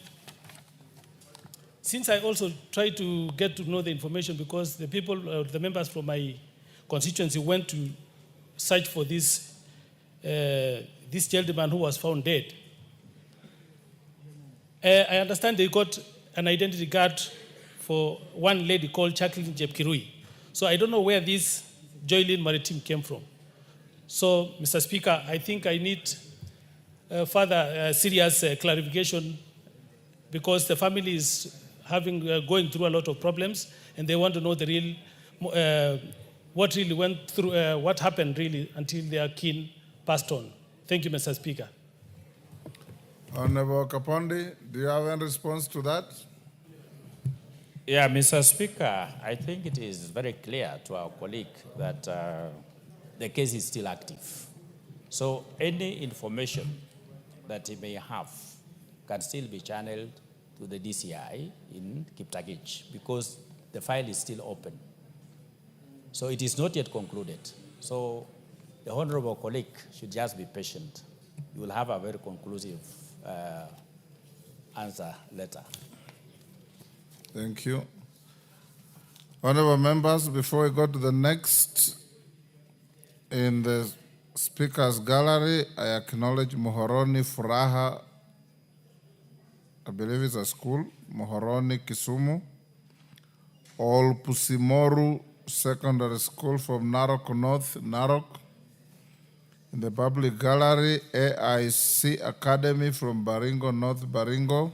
since I also try to get to know the information because the people, the members from my constituency went to search for this gentleman who was found dead. I understand they got an identity card for one lady called Jacqueline Jepkirui. So I don't know where this Joylene Maritime came from. So, Mr. Speaker, I think I need further serious clarification because the family is going through a lot of problems and they want to know the real, what really went through, what happened really until their kin passed on. Thank you, Mr. Speaker. Honorable Kapondi, do you have any response to that? Yeah, Mr. Speaker, I think it is very clear to our colleague that the case is still active. So any information that he may have can still be channeled to the DCI in Kiptagich because the file is still open. So it is not yet concluded. So the honorable colleague should just be patient. You will have a very conclusive answer later. Thank you. Honorable members, before we go to the next, in the speaker's gallery, I acknowledge Mohoroni Furaha, I believe it's a school, Mohoroni Kisumu, Ol Pusimoru Secondary School from Narok North, Narok. In the public gallery, AIC Academy from Baringo North, Baringo.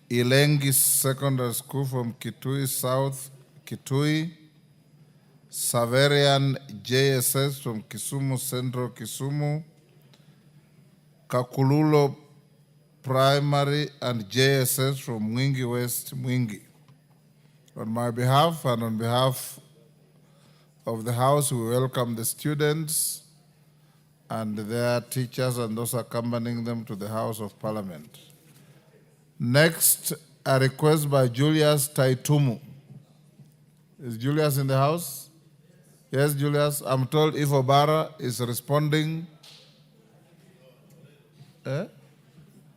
Ilengi Secondary School from Kitui South, Kitui. Saverian JSS from Kisumu Central, Kisumu. Kakululo Primary and JSS from Mwingi West, Mwingi. On my behalf and on behalf of the House, we welcome the students and their teachers and those accompanying them to the House of Parliament. Next, a request by Julius Taitumu. Is Julius in the house? Yes, Julius. I'm told if Obara is responding.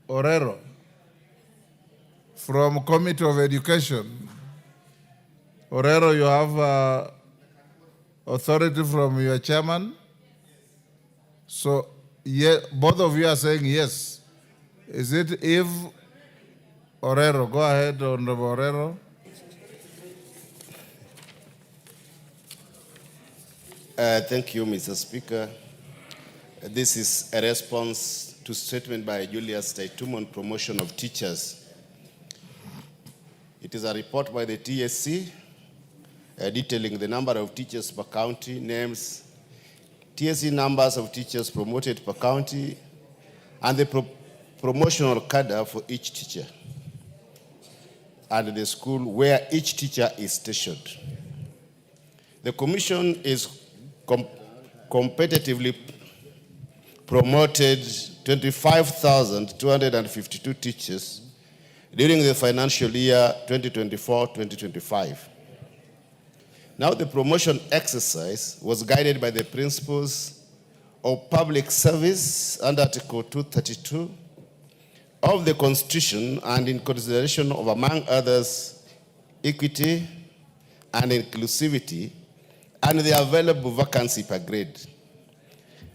Orero from Committee of Education. Orero, you have authority from your chairman. So both of you are saying yes. Is it if Orero? Go ahead, Honorable Orero. Thank you, Mr. Speaker. This is a response to statement by Julius Taitumu on promotion of teachers. It is a report by the TSC detailing the number of teachers per county, names, TSC numbers of teachers promoted per county, and the promotional cadre for each teacher, and the school where each teacher is stationed. The Commission is competitively promoted 25,252 teachers during the financial year 2024-2025. Now, the promotion exercise was guided by the principles of public service under Article 232 of the Constitution and in consideration of, among others, equity and inclusivity and the available vacancy per grade.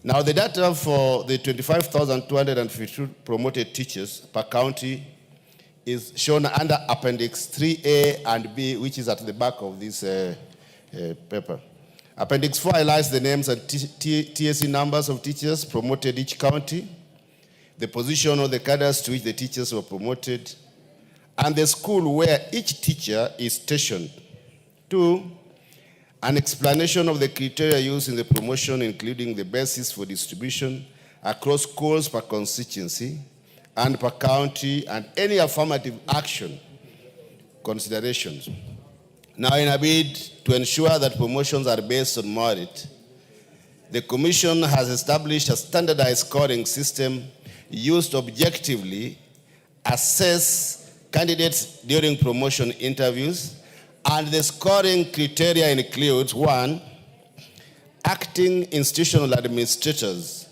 Now, the data for the 25,252 promoted teachers per county is shown under Appendix 3A and B, which is at the back of this paper. Appendix 4 highlights the names and TSC numbers of teachers promoted each county, the position of the cadres to which the teachers were promoted, and the school where each teacher is stationed. 2, an explanation of the criteria used in the promotion, including the basis for distribution across schools per constituency and per county, and any affirmative action considerations. Now, in a bid to ensure that promotions are based on merit, the Commission has established a standardized scoring system used to objectively assess candidates during promotion interviews, and the scoring criteria includes 1, acting institutional administrators.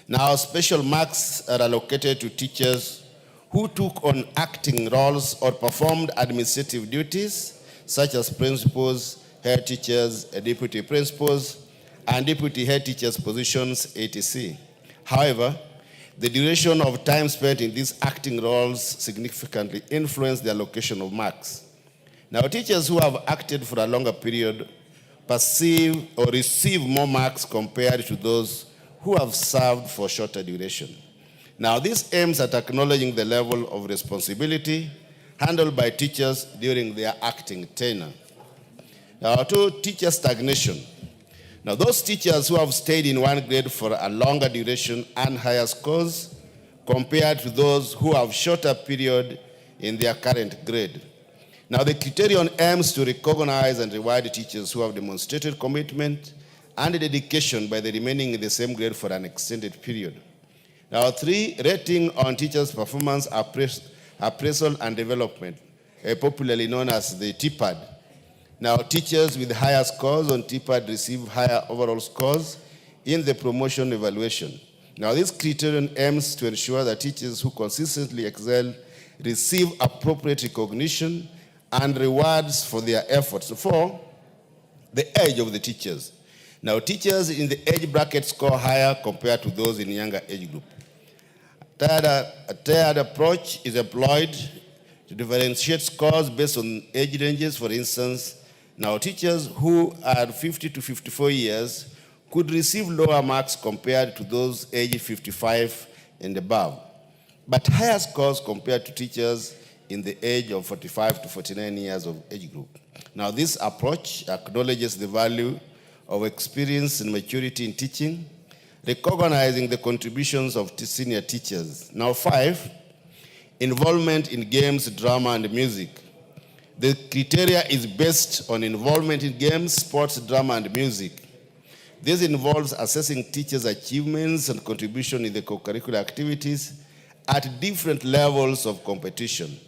Now, special marks are allocated to teachers who took on acting roles or performed administrative duties, such as principals, head teachers, deputy principals, and deputy head teachers' positions, etc. However, the duration of time spent in these acting roles significantly influenced the allocation of marks. Now, teachers who have acted for a longer period perceive or receive more marks compared to those who have served for shorter duration. Now, this aims at acknowledging the level of responsibility handled by teachers during their acting tenure. Now, 2, teacher stagnation. Now, those teachers who have stayed in one grade for a longer duration earn higher scores compared to those who have shorter period in their current grade. Now, the criterion aims to recognize and reward teachers who have demonstrated commitment and dedication by the remaining in the same grade for an extended period. Now, 3, rating on teachers' performance appraisal and development, popularly known as the TPAD. Now, teachers with higher scores on TPAD receive higher overall scores in the promotion evaluation. Now, this criterion aims to ensure that teachers who consistently excel receive appropriate recognition and rewards for their efforts. 4, the age of the teachers. Now, teachers in the age bracket score higher compared to those in younger age group. A tiered approach is employed to differentiate scores based on age ranges. For instance, now teachers who are 50 to 54 years could receive lower marks compared to those aged 55 and above, but higher scores compared to teachers in the age of 45 to 49 years of age group. Now, this approach acknowledges the value of experience and maturity in teaching, recognizing the contributions of senior teachers. Now, 5, involvement in games, drama, and music. The criteria is based on involvement in games, sports, drama, and music. This involves assessing teachers' achievements and contribution in the co-curricular activities at different levels of competition.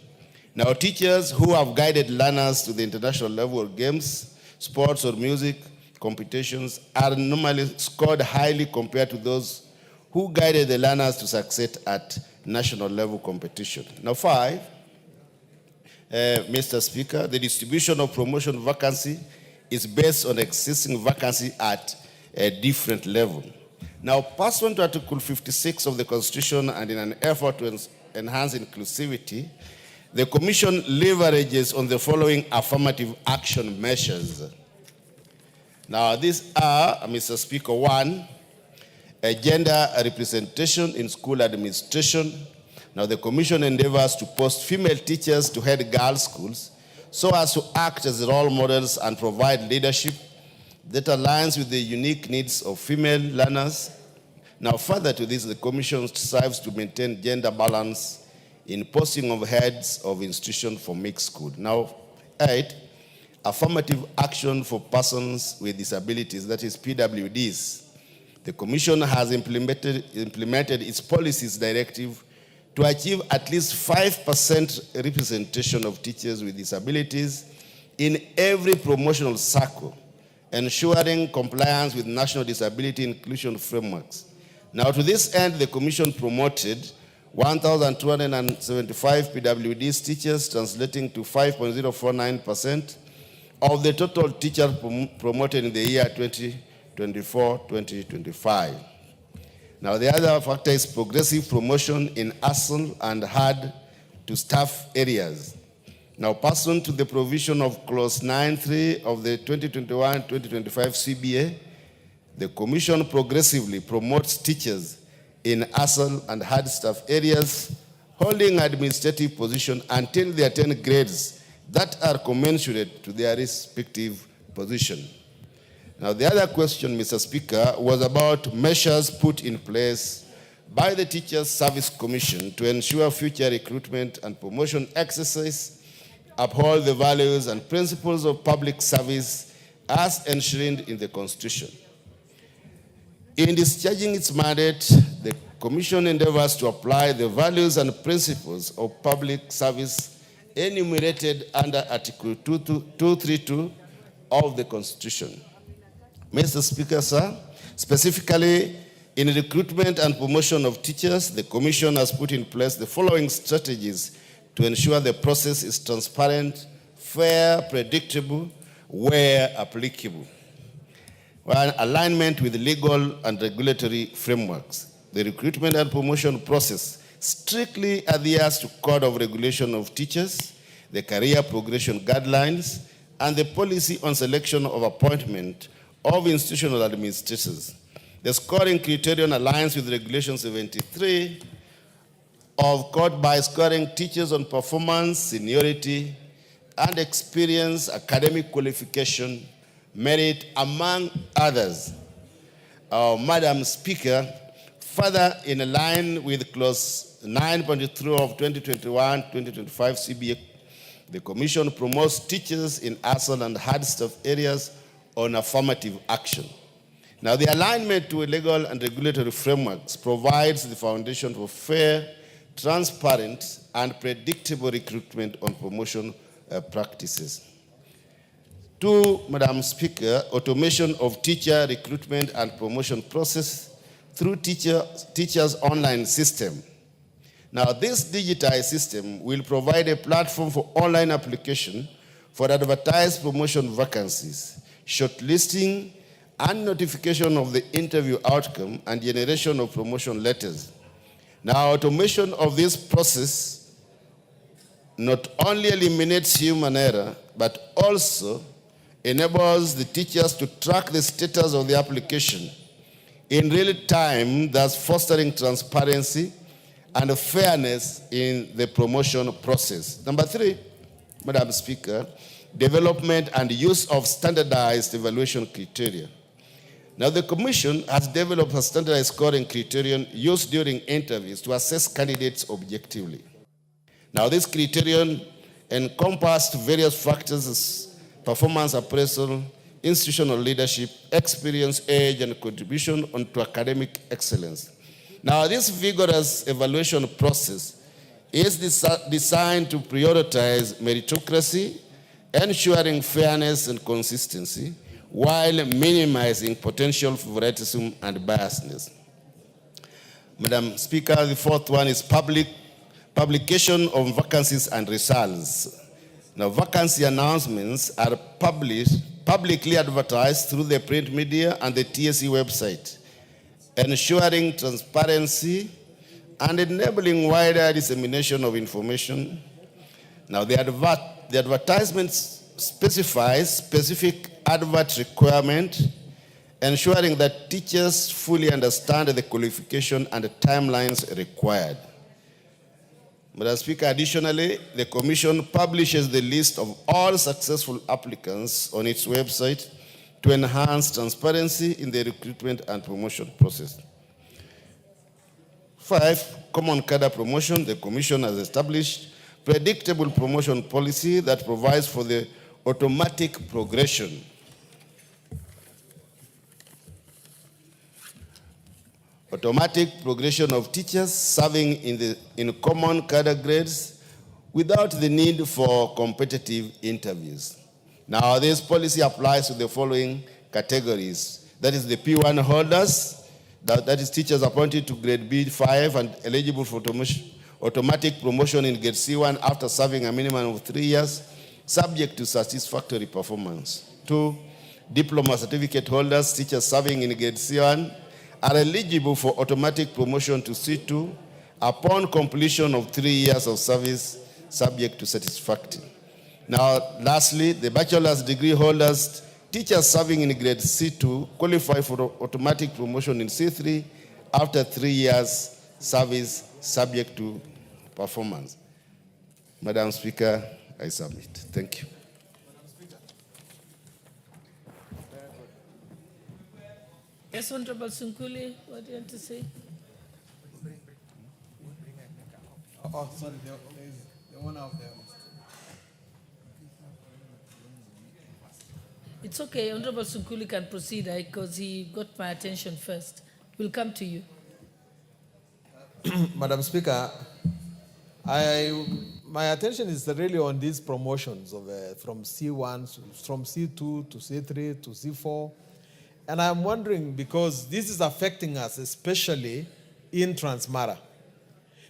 Now, teachers who have guided learners to the international level of games, sports, or music competitions are normally scored highly compared to those who guided the learners to succeed at national level competition. Now, 5, Mr. Speaker, the distribution of promotion vacancy is based on existing vacancy at a different level. Now, pursuant to Article 56 of the Constitution and in an effort to enhance inclusivity, the Commission leverages on the following affirmative action measures. Now, these are, Mr. Speaker, 1, gender representation in school administration. Now, the Commission endeavors to post female teachers to head girls' schools so as to act as role models and provide leadership that aligns with the unique needs of female learners. Now, further to this, the Commission strives to maintain gender balance in posting of heads of institutions for mixed school. Now, 8, affirmative action for persons with disabilities, that is PWDs. The Commission has implemented its policies directive to achieve at least 5% representation of teachers with disabilities in every promotional circle, ensuring compliance with national disability inclusion frameworks. Now, to this end, the Commission promoted 1,275 PWDs teachers, translating to 5.049% of the total teachers promoted in the year 2024-2025. Now, the other factor is progressive promotion in ASL and hard to staff areas. Now, pursuant to the provision of Clause 9.3 of the 2021-2025 CBA, the Commission progressively promotes teachers in ASL and hard staff areas holding administrative position until they attain grades that are commensurate to their respective position. Now, the other question, Mr. Speaker, was about measures put in place by the Teachers Service Commission to ensure future recruitment and promotion exercise uphold the values and principles of public service as enshrined in the Constitution. In discharging its mandate, the Commission endeavors to apply the values and principles of public service enumerated under Article 232 of the Constitution. Mr. Speaker, sir, specifically in recruitment and promotion of teachers, the Commission has put in place the following strategies to ensure the process is transparent, fair, predictable, where applicable. 1, alignment with legal and regulatory frameworks. The recruitment and promotion process strictly adheres to Code of Regulation of Teachers, the Career Progression Guidelines, and the Policy on Selection of Appointment of Institutional Administrators. The scoring criterion aligns with Regulation 73 of Code by scoring teachers on performance, seniority, and experience, academic qualification, merit, among others. Madam Speaker, further in line with Clause 9.3 of 2021-2025 CBA, the Commission promotes teachers in ASL and hard staff areas on affirmative action. Now, the alignment to legal and regulatory frameworks provides the foundation for fair, transparent, and predictable recruitment on promotion practices. 2, Madam Speaker, automation of teacher recruitment and promotion process through teachers' online system. Now, this digitized system will provide a platform for online application for advertised promotion vacancies, shortlisting, and notification of the interview outcome and generation of promotion letters. Now, automation of this process not only eliminates human error, but also enables the teachers to track the status of the application in real time, thus fostering transparency and fairness in the promotion process. Number 3, Madam Speaker, development and use of standardized evaluation criteria. Now, the Commission has developed a standardized scoring criterion used during interviews to assess candidates objectively. Now, this criterion encompassed various factors as performance appraisal, institutional leadership, experience, age, and contribution onto academic excellence. Now, this vigorous evaluation process is designed to prioritize meritocracy, ensuring fairness and consistency, while minimizing potential favoritism and biasness. Madam Speaker, the fourth one is publication of vacancies and results. Now, vacancy announcements are publicly advertised through the print media and the TSE website, ensuring transparency and enabling wider dissemination of information. Now, the advertisement specifies specific advert requirement, ensuring that teachers fully understand the qualification and the timelines required. Madam Speaker, additionally, the Commission publishes the list of all successful applicants on its website to enhance transparency in the recruitment and promotion process. 5, common cadre promotion. The Commission has established predictable promotion policy that provides for the automatic progression. Automatic progression of teachers serving in common cadre grades without the need for competitive interviews. Now, this policy applies to the following categories. That is the P1 holders, that is teachers appointed to grade B5 and eligible for automatic promotion in grade C1 after serving a minimum of 3 years, subject to satisfactory performance. 2, diploma certificate holders, teachers serving in grade C1, are eligible for automatic promotion to C2 upon completion of 3 years of service, subject to satisfactory. Now, lastly, the bachelor's degree holders, teachers serving in grade C2, qualify for automatic promotion in C3 after 3 years service, subject to performance. Madam Speaker, I submit. Thank you. Yes, Honorable Sunkuli, what do you want to say? Oh, sorry, the one out there. It's okay, Honorable Sunkuli can proceed because he got my attention first. We'll come to you. Madam Speaker, my attention is really on these promotions of from C1, from C2 to C3 to C4. And I'm wondering, because this is affecting us, especially in Transmara.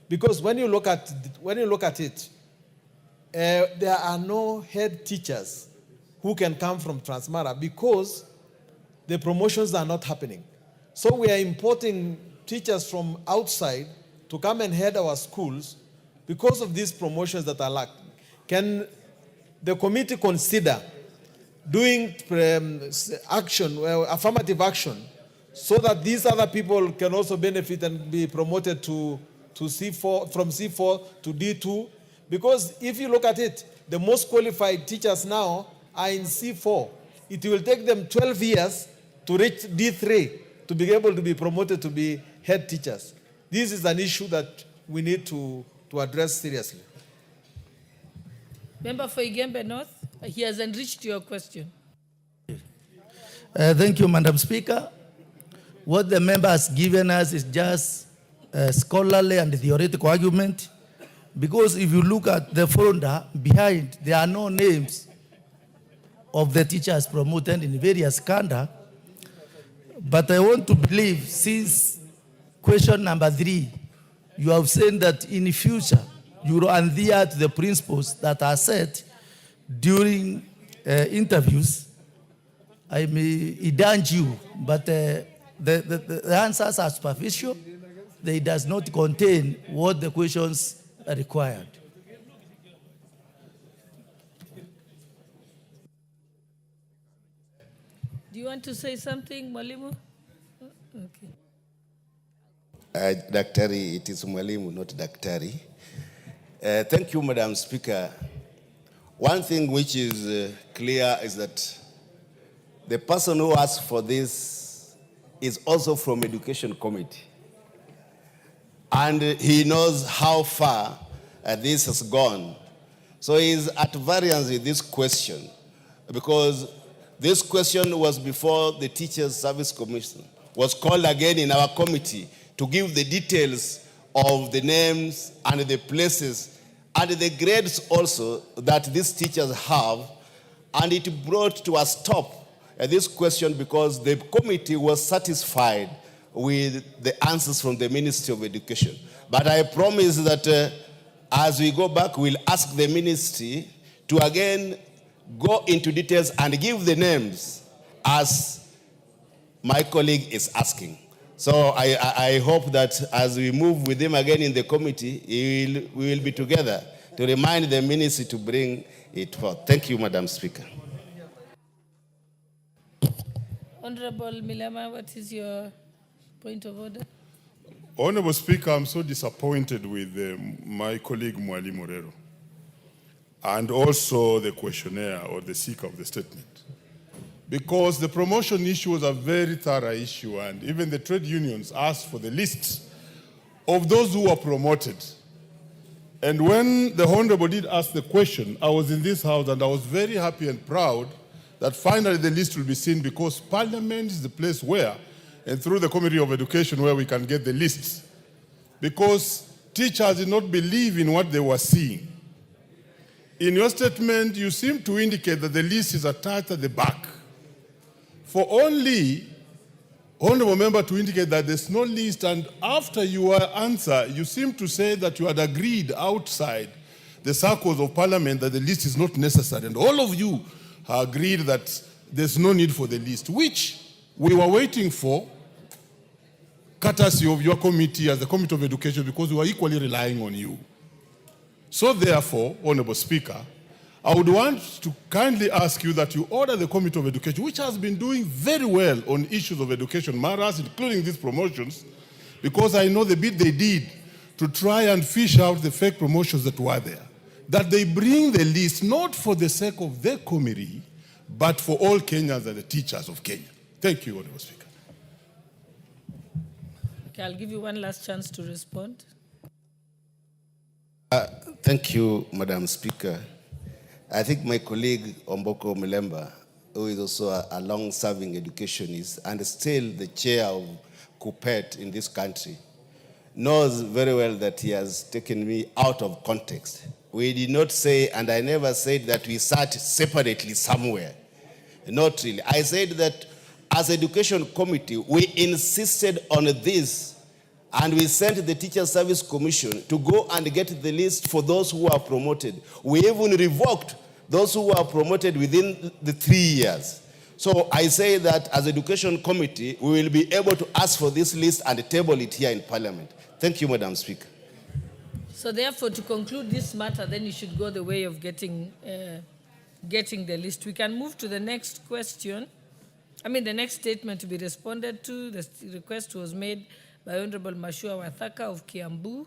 Because when you look at it, there are no head teachers who can come from Transmara because the promotions are not happening. So we are importing teachers from outside to come and head our schools because of these promotions that are lacked. Can the committee consider doing action, affirmative action, so that these other people can also benefit and be promoted to C4, from C4 to D2? Because if you look at it, the most qualified teachers now are in C4. It will take them 12 years to reach D3 to be able to be promoted to be head teachers. This is an issue that we need to address seriously. Member for Igembe North, he has enriched your question. Thank you, Madam Speaker. What the member has given us is just scholarly and theoretical argument, because if you look at the folder behind, there are no names of the teachers promoted in various cadre. But I want to believe, since question number 3, you have said that in the future, you will adhere to the principles that are set during interviews. I may indulge you, but the answers are superficial. They does not contain what the questions are required. Do you want to say something, Mwalimu? Okay. Daktari, it is Mwalimu, not Daktari. Thank you, Madam Speaker. One thing which is clear is that the person who asked for this is also from Education Committee. And he knows how far this has gone. So he's at variance with this question because this question was before the Teachers Service Commission, was called again in our committee to give the details of the names and the places and the grades also that these teachers have, and it brought to a stop this question because the committee was satisfied with the answers from the Ministry of Education. But I promise that as we go back, we'll ask the ministry to again go into details and give the names as my colleague is asking. So I hope that as we move with him again in the committee, we will be together to remind the ministry to bring it forth. Thank you, Madam Speaker. Honorable Milama, what is your point of order? Honorable Speaker, I'm so disappointed with my colleague Mwali Morero and also the questionnaire or the seeker of the statement. Because the promotion issue was a very thorough issue, and even the trade unions asked for the list of those who were promoted. And when the Honorable did ask the question, I was in this house and I was very happy and proud that finally the list will be seen, because Parliament is the place where, and through the Committee of Education, where we can get the lists. Because teachers did not believe in what they were seeing. In your statement, you seem to indicate that the list is attached at the back. For only, Honorable Member, to indicate that there's no list, and after your answer, you seem to say that you had agreed outside the circles of Parliament that the list is not necessary, and all of you agreed that there's no need for the list, which we were waiting for, courtesy of your committee as the Committee of Education, because we were equally relying on you. So therefore, Honorable Speaker, I would want to kindly ask you that you order the Committee of Education, which has been doing very well on issues of education matters, including these promotions, because I know the bit they did to try and fish out the fake promotions that were there, that they bring the list not for the sake of their committee, but for all Kenyans and the teachers of Kenya. Thank you, Honorable Speaker. Okay, I'll give you one last chance to respond. Thank you, Madam Speaker. I think my colleague Omboko Mulemba, who is also a long-serving educationist and still the chair of KUPPET in this country, knows very well that he has taken me out of context. We did not say, and I never said that we sat separately somewhere. Not really. I said that as Education Committee, we insisted on this, and we sent the Teacher Service Commission to go and get the list for those who are promoted. We even revoked those who were promoted within the 3 years. So I say that as Education Committee, we will be able to ask for this list and table it here in Parliament. Thank you, Madam Speaker. So therefore, to conclude this matter, then you should go the way of getting the list. We can move to the next question. The next statement to be responded to. The request was made by Honorable Mashua Wathaka of Kiambu.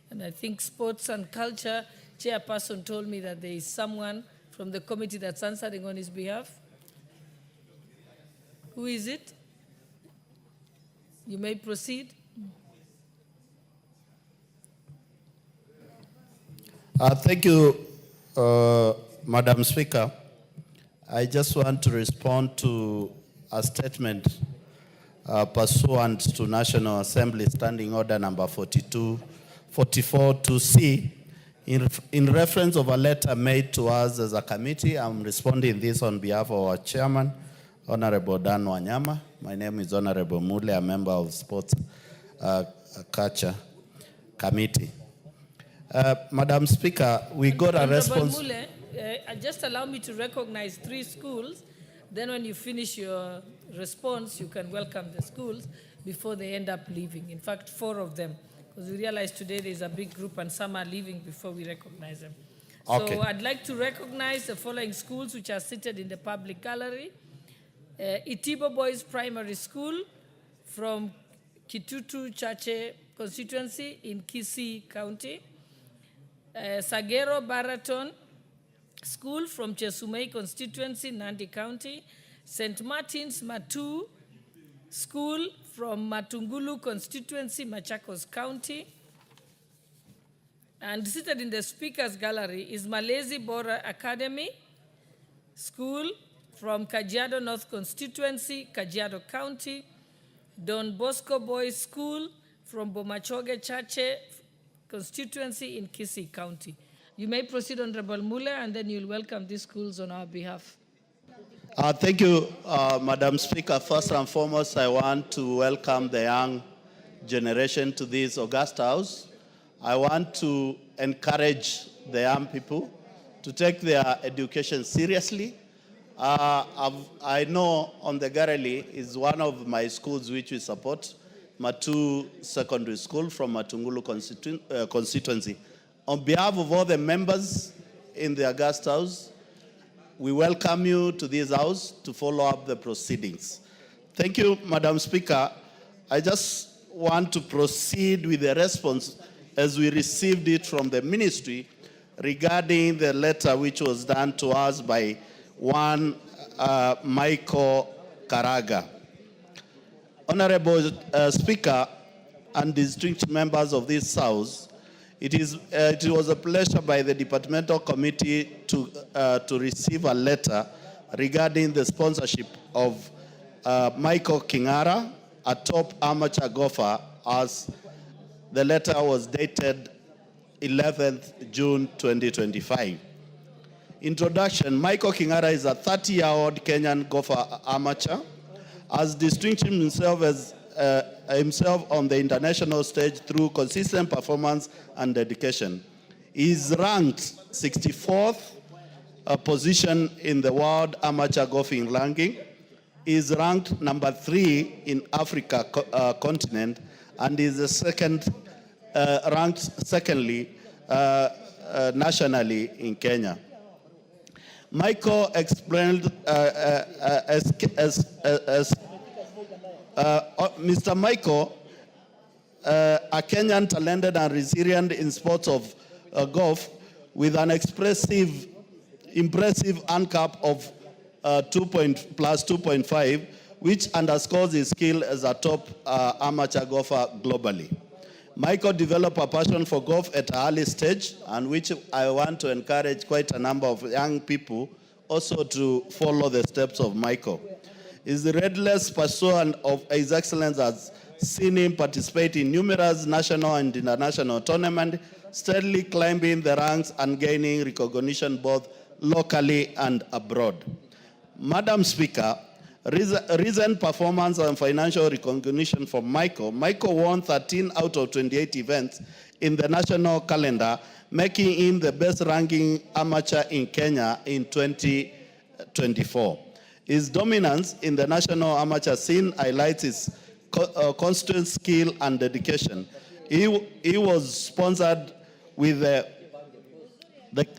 And I think Sports and Culture Chairperson told me that there is someone from the committee that's answering on his behalf. Who is it? You may proceed. Thank you, Madam Speaker. I just want to respond to a statement pursuant to National Assembly Standing Order number 44-2C in reference of a letter made to us as a committee. I'm responding this on behalf of our chairman, Honorable Dan Wanyama. My name is Honorable Mule, a member of Sports Culture Committee. Madam Speaker, we got a response. Honorable Mule, just allow me to recognize 3 schools. Then when you finish your response, you can welcome the schools before they end up leaving. In fact, 4 of them, because we realize today there's a big group and some are leaving before we recognize them. Okay. So I'd like to recognize the following schools which are seated in the public gallery. Itibo Boys Primary School from Kitutu Chache constituency in Kisii County. Sagero Baraton School from Chesumei constituency, Nandi County. St. Martin's Matu School from Matungulu constituency, Machakos County. And seated in the speaker's gallery is Malezi Bora Academy School from Kajiado North Constituency, Kajiado County, Don Bosco Boys School from Bomachoge Chache constituency in Kisii County. You may proceed, Honorable Muller, and then you'll welcome these schools on our behalf. Thank you, Madam Speaker. First and foremost, I want to welcome the young generation to this august house. I want to encourage the young people to take their education seriously. I know on the gallery is one of my schools which we support, Matu Secondary School from Matungulu constituency. On behalf of all the members in the August House, we welcome you to this house to follow up the proceedings. Thank you, Madam Speaker. I just want to proceed with the response as we received it from the ministry regarding the letter which was done to us by one Michael Karaga. Honorable Speaker and distinguished members of this House, it was a pleasure by the departmental committee to receive a letter regarding the sponsorship of Michael Kingara, a top amateur golfer, as the letter was dated 11th June 2025. Introduction: Michael Kingara is a 30-year-old Kenyan golfer amateur, has distinguished himself on the international stage through consistent performance and dedication. He is ranked 64th position in the world amateur golfing ranking. He is ranked number 3 in Africa continent, and is the second ranked secondly nationally in Kenya. Michael explained Mr. Michael, a Kenyan talented and resilient in sports of golf, with an impressive handicap of plus 2.5, which underscores his skill as a top amateur golfer globally. Michael developed a passion for golf at an early stage, and which I want to encourage quite a number of young people also to follow the steps of Michael. His relentless pursuit of his excellence has seen him participate in numerous national and international tournaments, steadily climbing the ranks and gaining recognition both locally and abroad. Madam Speaker, recent performance and financial recognition for Michael won 13 out of 28 events in the national calendar, making him the best ranking amateur in Kenya in 2024. His dominance in the national amateur scene highlights his constant skill and dedication. He was sponsored with the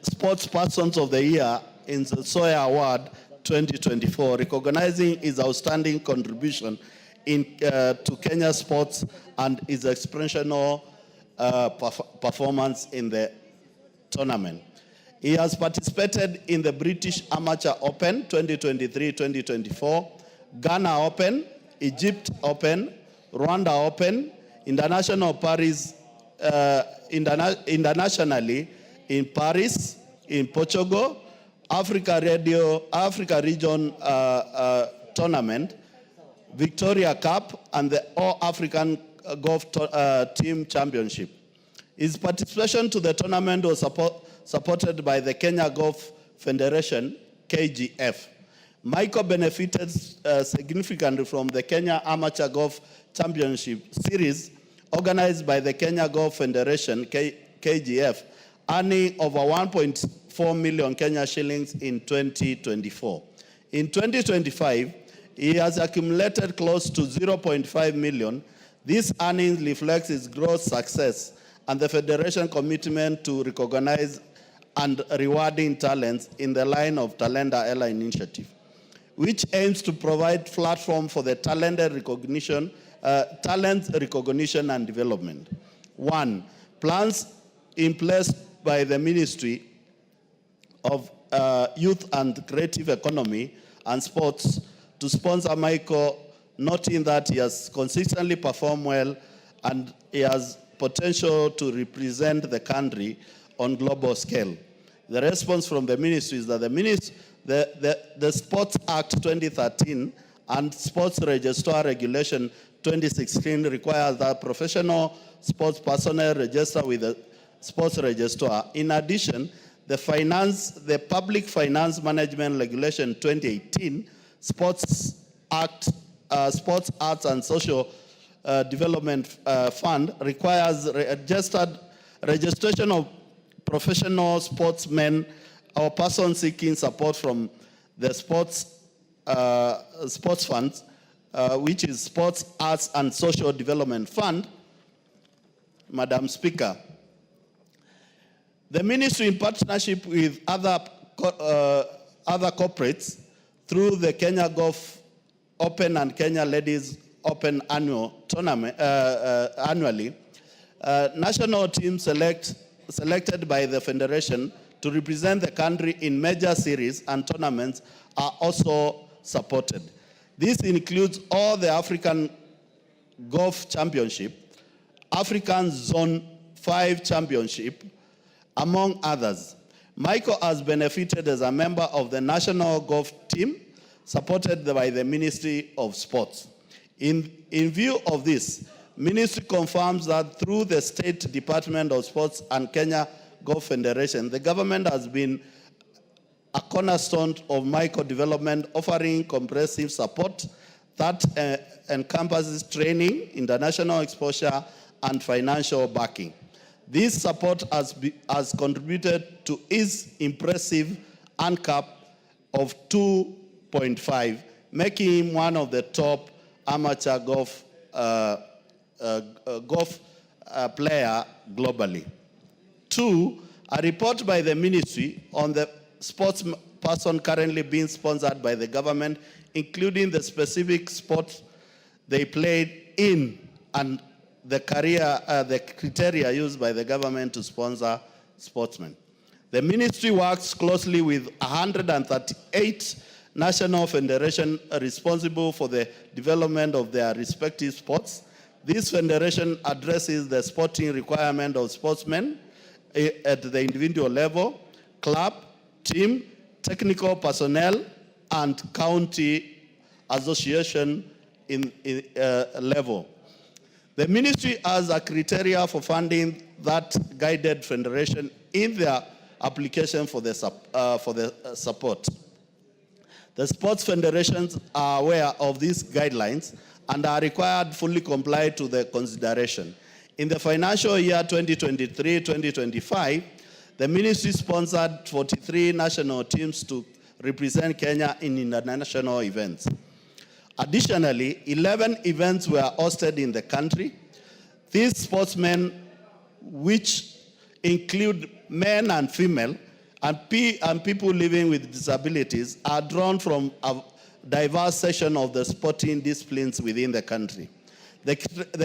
Sports Persons of the Year in the Sawyer Award 2024, recognizing his outstanding contribution to Kenya sports and his exceptional performance in the tournament. He has participated in the British Amateur Open 2023-2024, Ghana Open, Egypt Open, Rwanda Open, International Paris, internationally in Paris, in Portugal, Africa Region Tournament, Victoria Cup, and the All-African Golf Team Championship. His participation to the tournament was supported by the Kenya Golf Federation, KGF. Michael benefited significantly from the Kenya Amateur Golf Championship Series organized by the Kenya Golf Federation, KGF, earning over 1.4 million Kenya shillings in 2024. In 2025, he has accumulated close to 0.5 million. This earnings reflects his growth success and the Federation commitment to recognize and rewarding talents in the line of Talenta Ella initiative, which aims to provide platform for the talent recognition and development. 1. Plans in place by the Ministry of Youth and Creative Economy and Sports to sponsor Michael, noting that he has consistently performed well and he has potential to represent the country on global scale. The response from the ministry is that the Sports Act 2013 and Sports Registrar Regulation 2016 requires that professional sports personnel register with the sports registrar. In addition, the Public Finance Management Regulation 2018, Sports Act, Sports Arts and Social Development Fund requires registration of professional sportsmen or persons seeking support from the sports funds, which is Sports Arts and Social Development Fund. Madam Speaker, the ministry, in partnership with other corporates through the Kenya Golf Open and Kenya Ladies Open annually, national teams selected by the Federation to represent the country in major series and tournaments are also supported. This includes all the African Golf Championship, African Zone 5 Championship, among others. Michael has benefited as a member of the national golf team supported by the Ministry of Sports. In view of this, Ministry confirms that through the State Department of Sports and Kenya Golf Federation, the government has been a cornerstone of Michael development, offering comprehensive support that encompasses training, international exposure, and financial backing. This support has contributed to his impressive ANCAP of 2.5, making him one of the top amateur golf player globally. 2, a report by the ministry on the sports person currently being sponsored by the government, including the specific sports they played in and the criteria used by the government to sponsor sportsmen. The ministry works closely with 138 national federations responsible for the development of their respective sports. This federation addresses the sporting requirement of sportsmen at the individual level, club, team, technical personnel, and county association level. The ministry has a criteria for funding that guided federation in their application for the support. The sports federations are aware of these guidelines and are required fully comply to the consideration. In the financial year 2023-2025, the ministry sponsored 43 national teams to represent Kenya in international events. Additionally, 11 events were hosted in the country. These sportsmen, which include men and female, and people living with disabilities, are drawn from a diverse section of the sporting disciplines within the country. The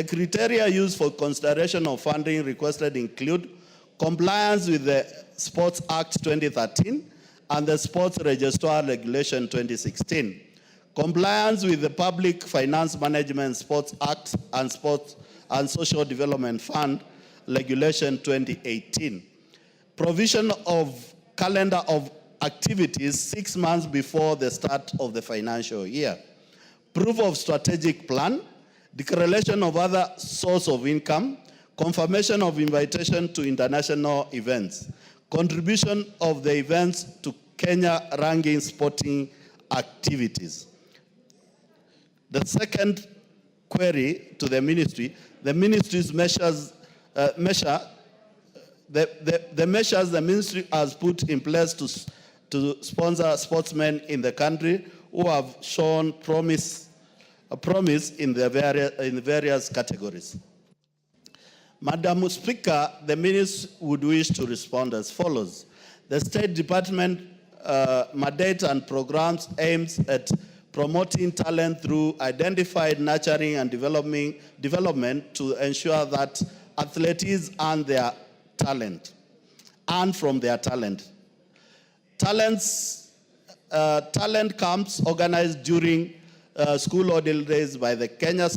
criteria used for consideration of funding requested include compliance with the Sports Act 2013 and the Sports Registrar Regulation 2016, compliance with the Public Finance Management Sports Act and Sports and Social Development Fund Regulation 2018, provision of calendar of activities 6 months before the start of the financial year, proof of strategic plan, declaration of other source of income, confirmation of invitation to international events, contribution of the events to Kenya ranking sporting activities. The second query to the ministry, the ministry's measures, the measures the ministry has put in place to sponsor sportsmen in the country who have shown promise in the various categories. Madam Speaker, the ministry would wish to respond as follows. The State Department mandate and programs aims at promoting talent through identified nurturing and development to ensure that athletes earn from their talent. Talent camps organized during school holidays by the Kenya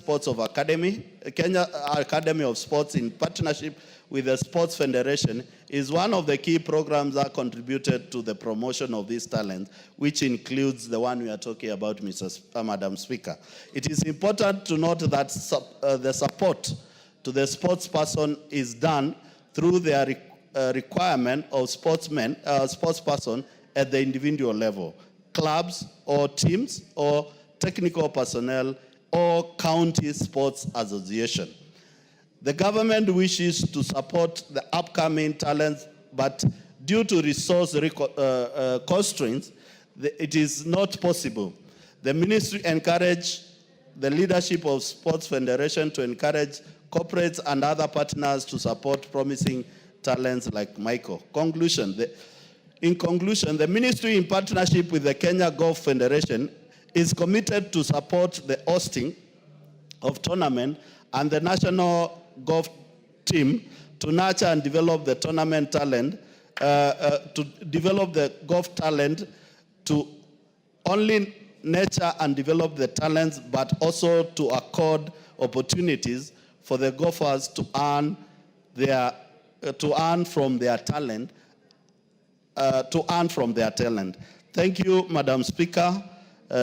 Academy of Sports in partnership with the Sports Federation is one of the key programs that contributed to the promotion of these talents, which includes the one we are talking about, Madam Speaker. It is important to note that the support to the sports person is done through their requirement of sports person at the individual level, clubs or teams or technical personnel or county sports association. The government wishes to support the upcoming talents, but due to resource constraints, it is not possible. The ministry encouraged the leadership of Sports Federation to encourage corporates and other partners to support promising talents like Michael. In conclusion, the ministry, in partnership with the Kenya Golf Federation, is committed to support the hosting of tournament and the national golf team to nurture and develop the tournament talent, to develop the golf talent, to only nurture and develop the talents, but also to accord opportunities for the golfers to earn from their talent. Thank you, Madam Speaker.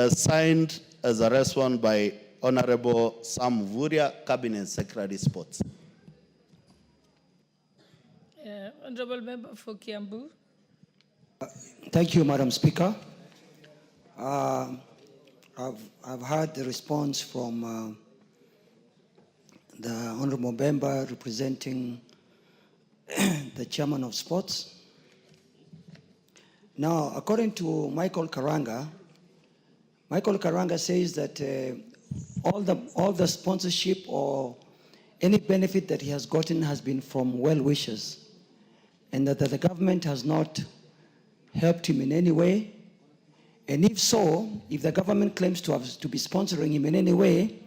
Signed as a response by Honorable Sam Vuria, Cabinet Secretary Sports. Honorable Member for Kiambu. Thank you, Madam Speaker. I've heard the response from the Honorable Member representing the Chairman of Sports. Now, according to Michael Karanga says that all the sponsorship or any benefit that he has gotten has been from well-wishers, and that the government has not helped him in any way. And if so, if the government claims to be sponsoring him in any way,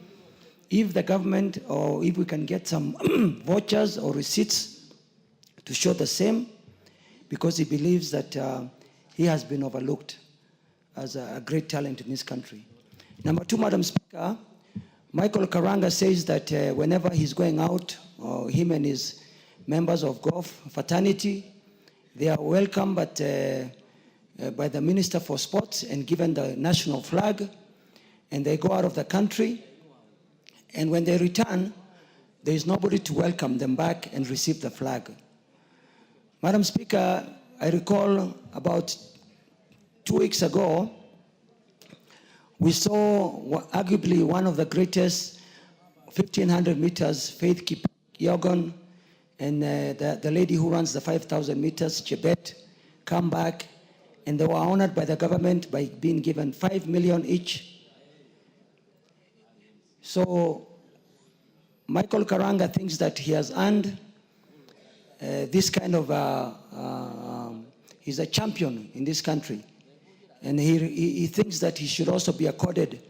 if the government, or if we can get some vouchers or receipts to show the same, because he believes that he has been overlooked as a great talent in this country. Number two, Madam Speaker, Michael Karanga says that whenever he's going out, or him and his members of golf fraternity, they are welcomed by the Minister for Sports and given the national flag, and they go out of the country, and when they return, there is nobody to welcome them back and receive the flag. Madam Speaker, I recall about 2 weeks ago, we saw arguably one of the greatest 1,500 meters, Faith Kipyegon, and the lady who runs the 5,000 meters, Chebet, come back, and they were honored by the government by being given 5 million each. So Michael Karanga thinks that he has earned this kind of, he's a champion in this country. And he thinks that he should also be accorded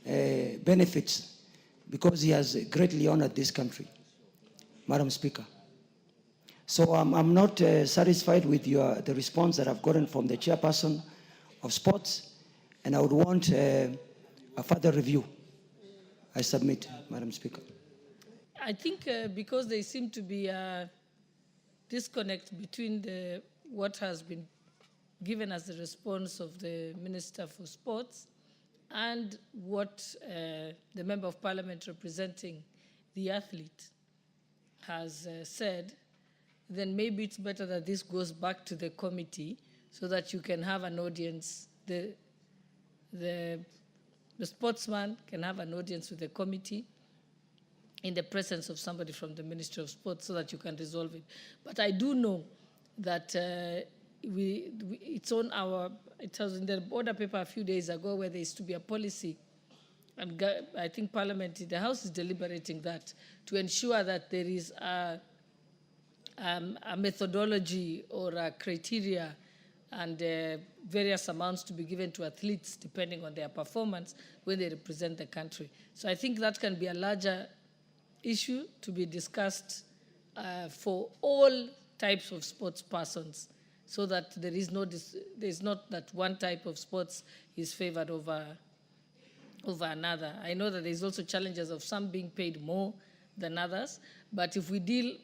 benefits because he has greatly honored this country, Madam Speaker. So I'm not satisfied with the response that I've gotten from the chairperson of sports, and I would want a further review. I submit, Madam Speaker. I think because there seem to be a disconnect between what has been given as the response of the Minister for Sports and what the Member of Parliament representing the athlete has said, then maybe it's better that this goes back to the committee so that you can have an audience. The sportsman can have an audience with the committee in the presence of somebody from the Ministry of Sports so that you can resolve it. But I do know that it was in the order paper a few days ago where there is to be a policy, and I think Parliament, the House is deliberating that to ensure that there is a methodology or a criteria and various amounts to be given to athletes depending on their performance when they represent the country. So I think that can be a larger issue to be discussed for all types of sports persons, so that there is not that one type of sports is favored over over another. I know that there's also challenges of some being paid more than others, but if we deal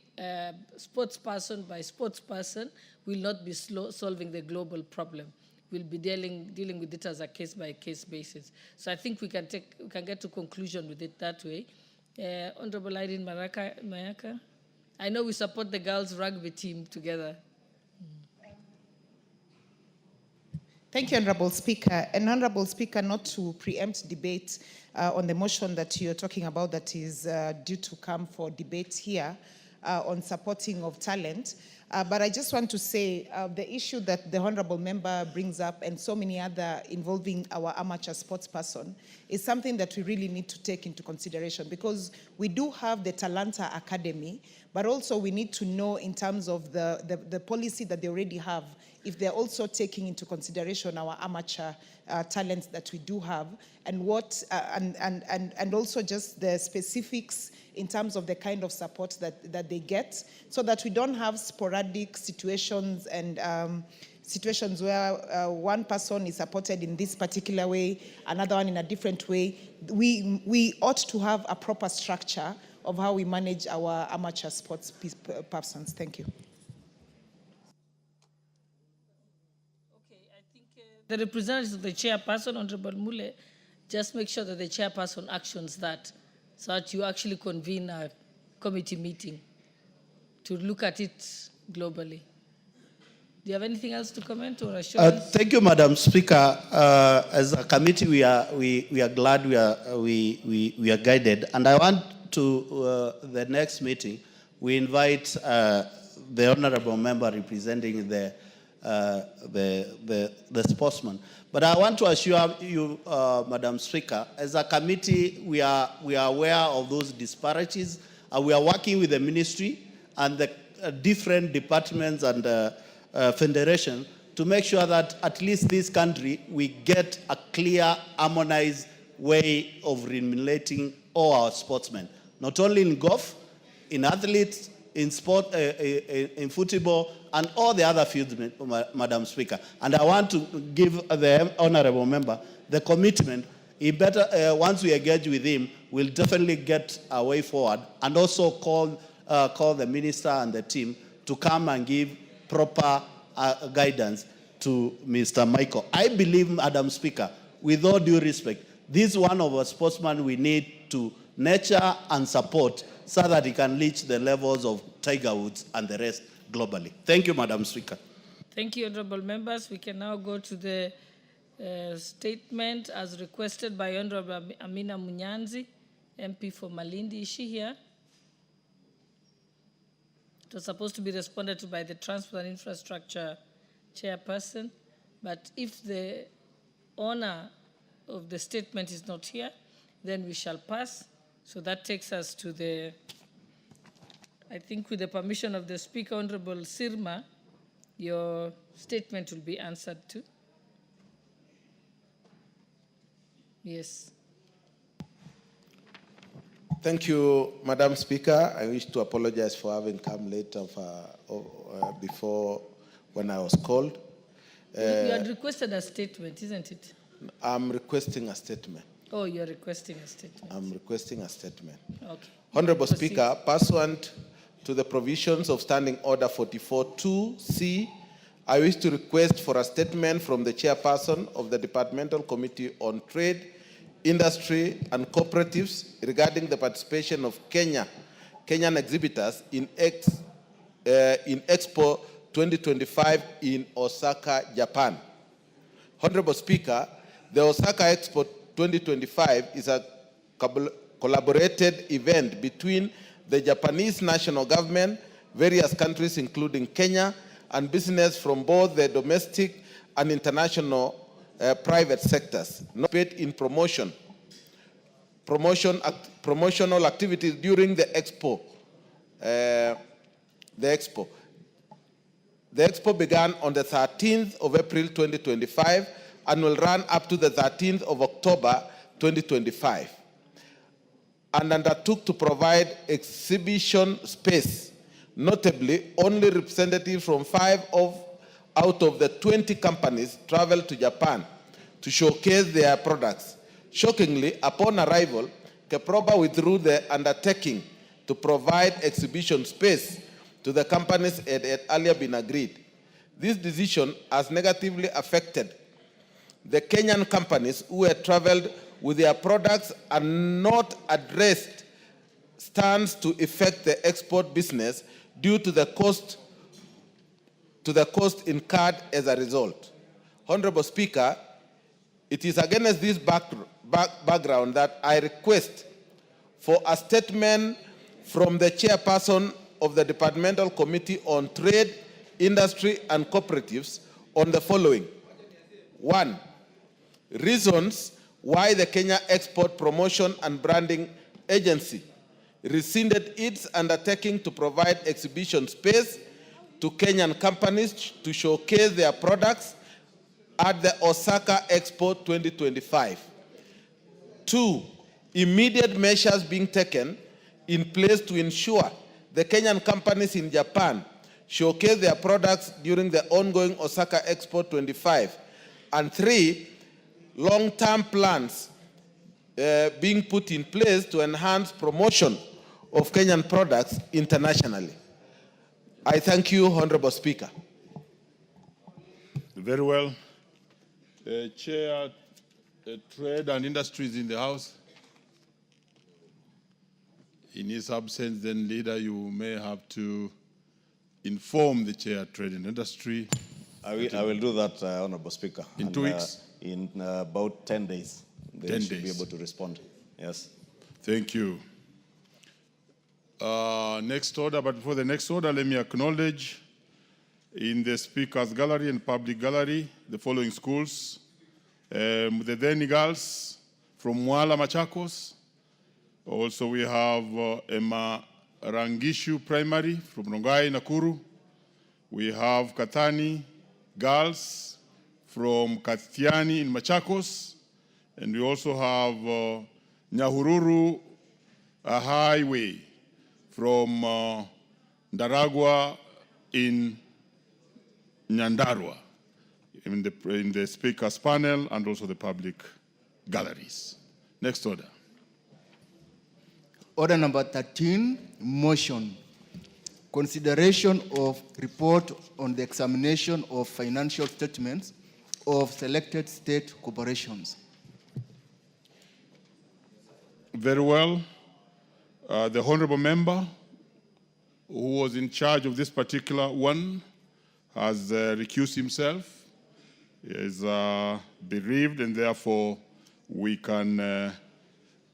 sports person by sports person, we'll not be solving the global problem. We'll be dealing with it as a case-by-case basis. So I think we can get to conclusion with it that way. Honorable Irene Mayaka, I know we support the girls' rugby team together. Thank you, Honorable Speaker. And Honorable Speaker, not to preempt debate on the motion that you're talking about that is due to come for debate here on supporting of talent. But I just want to say the issue that the Honorable Member brings up and so many other involving our amateur sports person is something that we really need to take into consideration, because we do have the Talanta Academy, but also we need to know in terms of the policy that they already have, if they're also taking into consideration our amateur talents that we do have, and what and also just the specifics in terms of the kind of support that they get, so that we don't have sporadic situations and situations where one person is supported in this particular way, another one in a different way. We ought to have a proper structure of how we manage our amateur sports persons. Thank you. The representatives of the chairperson, Honorable Mule, just make sure that the chairperson actions that, so that you actually convene a committee meeting to look at it globally. Do you have anything else to comment or assurance? Thank you, Madam Speaker. As a committee, we are glad we are guided, and I want to the next meeting we invite the honourable member representing the sportsman. But I want to assure you, Madam Speaker, as a committee, we are aware of those disparities, and we are working with the ministry and the different departments and federation to make sure that at least this country, we get a clear, harmonized way of remunerating all our sportsmen, not only in golf, in athletes, in sport, in football, and all the other fields, Madam Speaker. And I want to give the honourable member the commitment. He better, once we engage with him, we'll definitely get a way forward, and also call the minister and the team to come and give proper guidance to Mr. Michael. I believe, Madam Speaker, with all due respect, this is one of our sportsmen we need to nurture and support so that he can reach the levels of Tiger Woods and the rest globally. Thank you, Madam Speaker. Thank you, honourable members. We can now go to the statement as requested by Honourable Amina Munyanzi, MP for Malindi. Is she here? It was supposed to be responded to by the Transport and Infrastructure Chairperson, but if the owner of the statement is not here, then we shall pass. So that takes us to the, I think with the permission of the Speaker, Honourable Sirma, your statement will be answered too. Yes. Thank you, Madam Speaker. I wish to apologize for having come late before when I was called. You had requested a statement, isn't it? I'm requesting a statement. Oh, you're requesting a statement. I'm requesting a statement. Okay. Honourable Speaker, pursuant to the provisions of Standing Order 44.2c, I wish to request for a statement from the chairperson of the Departmental Committee on Trade, Industry and Cooperatives regarding the participation of Kenyan exhibitors in Expo 2025 in Osaka, Japan. Honourable Speaker, the Osaka Expo 2025 is a collaborated event between the Japanese national government, various countries including Kenya, and business from both the domestic and international private sectors, not paid in promotional activities during the expo. The expo began on the 13th of April 2025 and will run up to the 13th of October 2025, and undertook to provide exhibition space. Notably, only representatives from 5 out of the 20 companies traveled to Japan to showcase their products. Shockingly, upon arrival, Keproba withdrew the undertaking to provide exhibition space to the companies it had earlier been agreed. This decision has negatively affected the Kenyan companies who had traveled with their products and not addressed stands to affect the export business due to the cost incurred as a result. Honorable Speaker, it is against this background that I request for a statement from the chairperson of the Departmental Committee on Trade, Industry and Cooperatives on the following. 1. Reasons why the Kenya Export Promotion and Branding Agency rescinded its undertaking to provide exhibition space to Kenyan companies to showcase their products at the Osaka Expo 2025. 2. Immediate measures being taken in place to ensure the Kenyan companies in Japan showcase their products during the ongoing Osaka Expo 25. And 3. Long-term plans being put in place to enhance promotion of Kenyan products internationally. I thank you, Honorable Speaker. Very well. Chair, Trade and Industries in the House. In his absence, then, Leader, you may have to inform the Chair, Trade and Industry. I will do that, Honorable Speaker. In 2 weeks? In about 10 days. They 10 should days. be able to respond. Yes. Thank you. Next order, but before the next order, let me acknowledge in the Speaker's Gallery and Public Gallery the following schools. The Deni girls from Mwala, Machakos. Also we have Emma Rangishu Primary from Rongai, Nakuru. We have Katani girls from Katiani in Machakos. And we also have Nyahururu Highway from Ndaragwa in Nyandarua, in the speaker's panel and also the public galleries. Next order. Order number 13, motion. Consideration of report on the examination of financial statements of selected state corporations. Very well. The honorable member who was in charge of this particular one has recused himself. He is bereaved, and therefore we can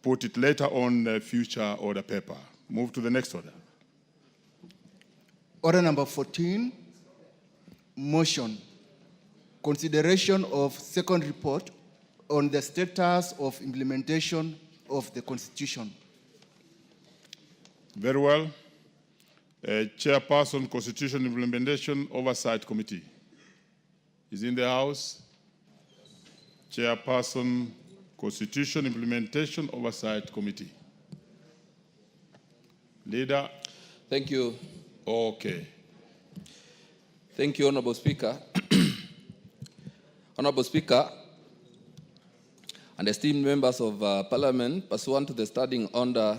put it later on future order paper. Move to the next order. Order number 14, motion. Consideration of second report on the status of implementation of the Constitution. Very well. Chairperson, Constitution Implementation Oversight Committee is in the House. Chairperson, Constitution Implementation Oversight Committee. Leader. Thank you. Okay. Thank you, Honorable Speaker. Honorable Speaker and esteemed members of Parliament, pursuant to the standing order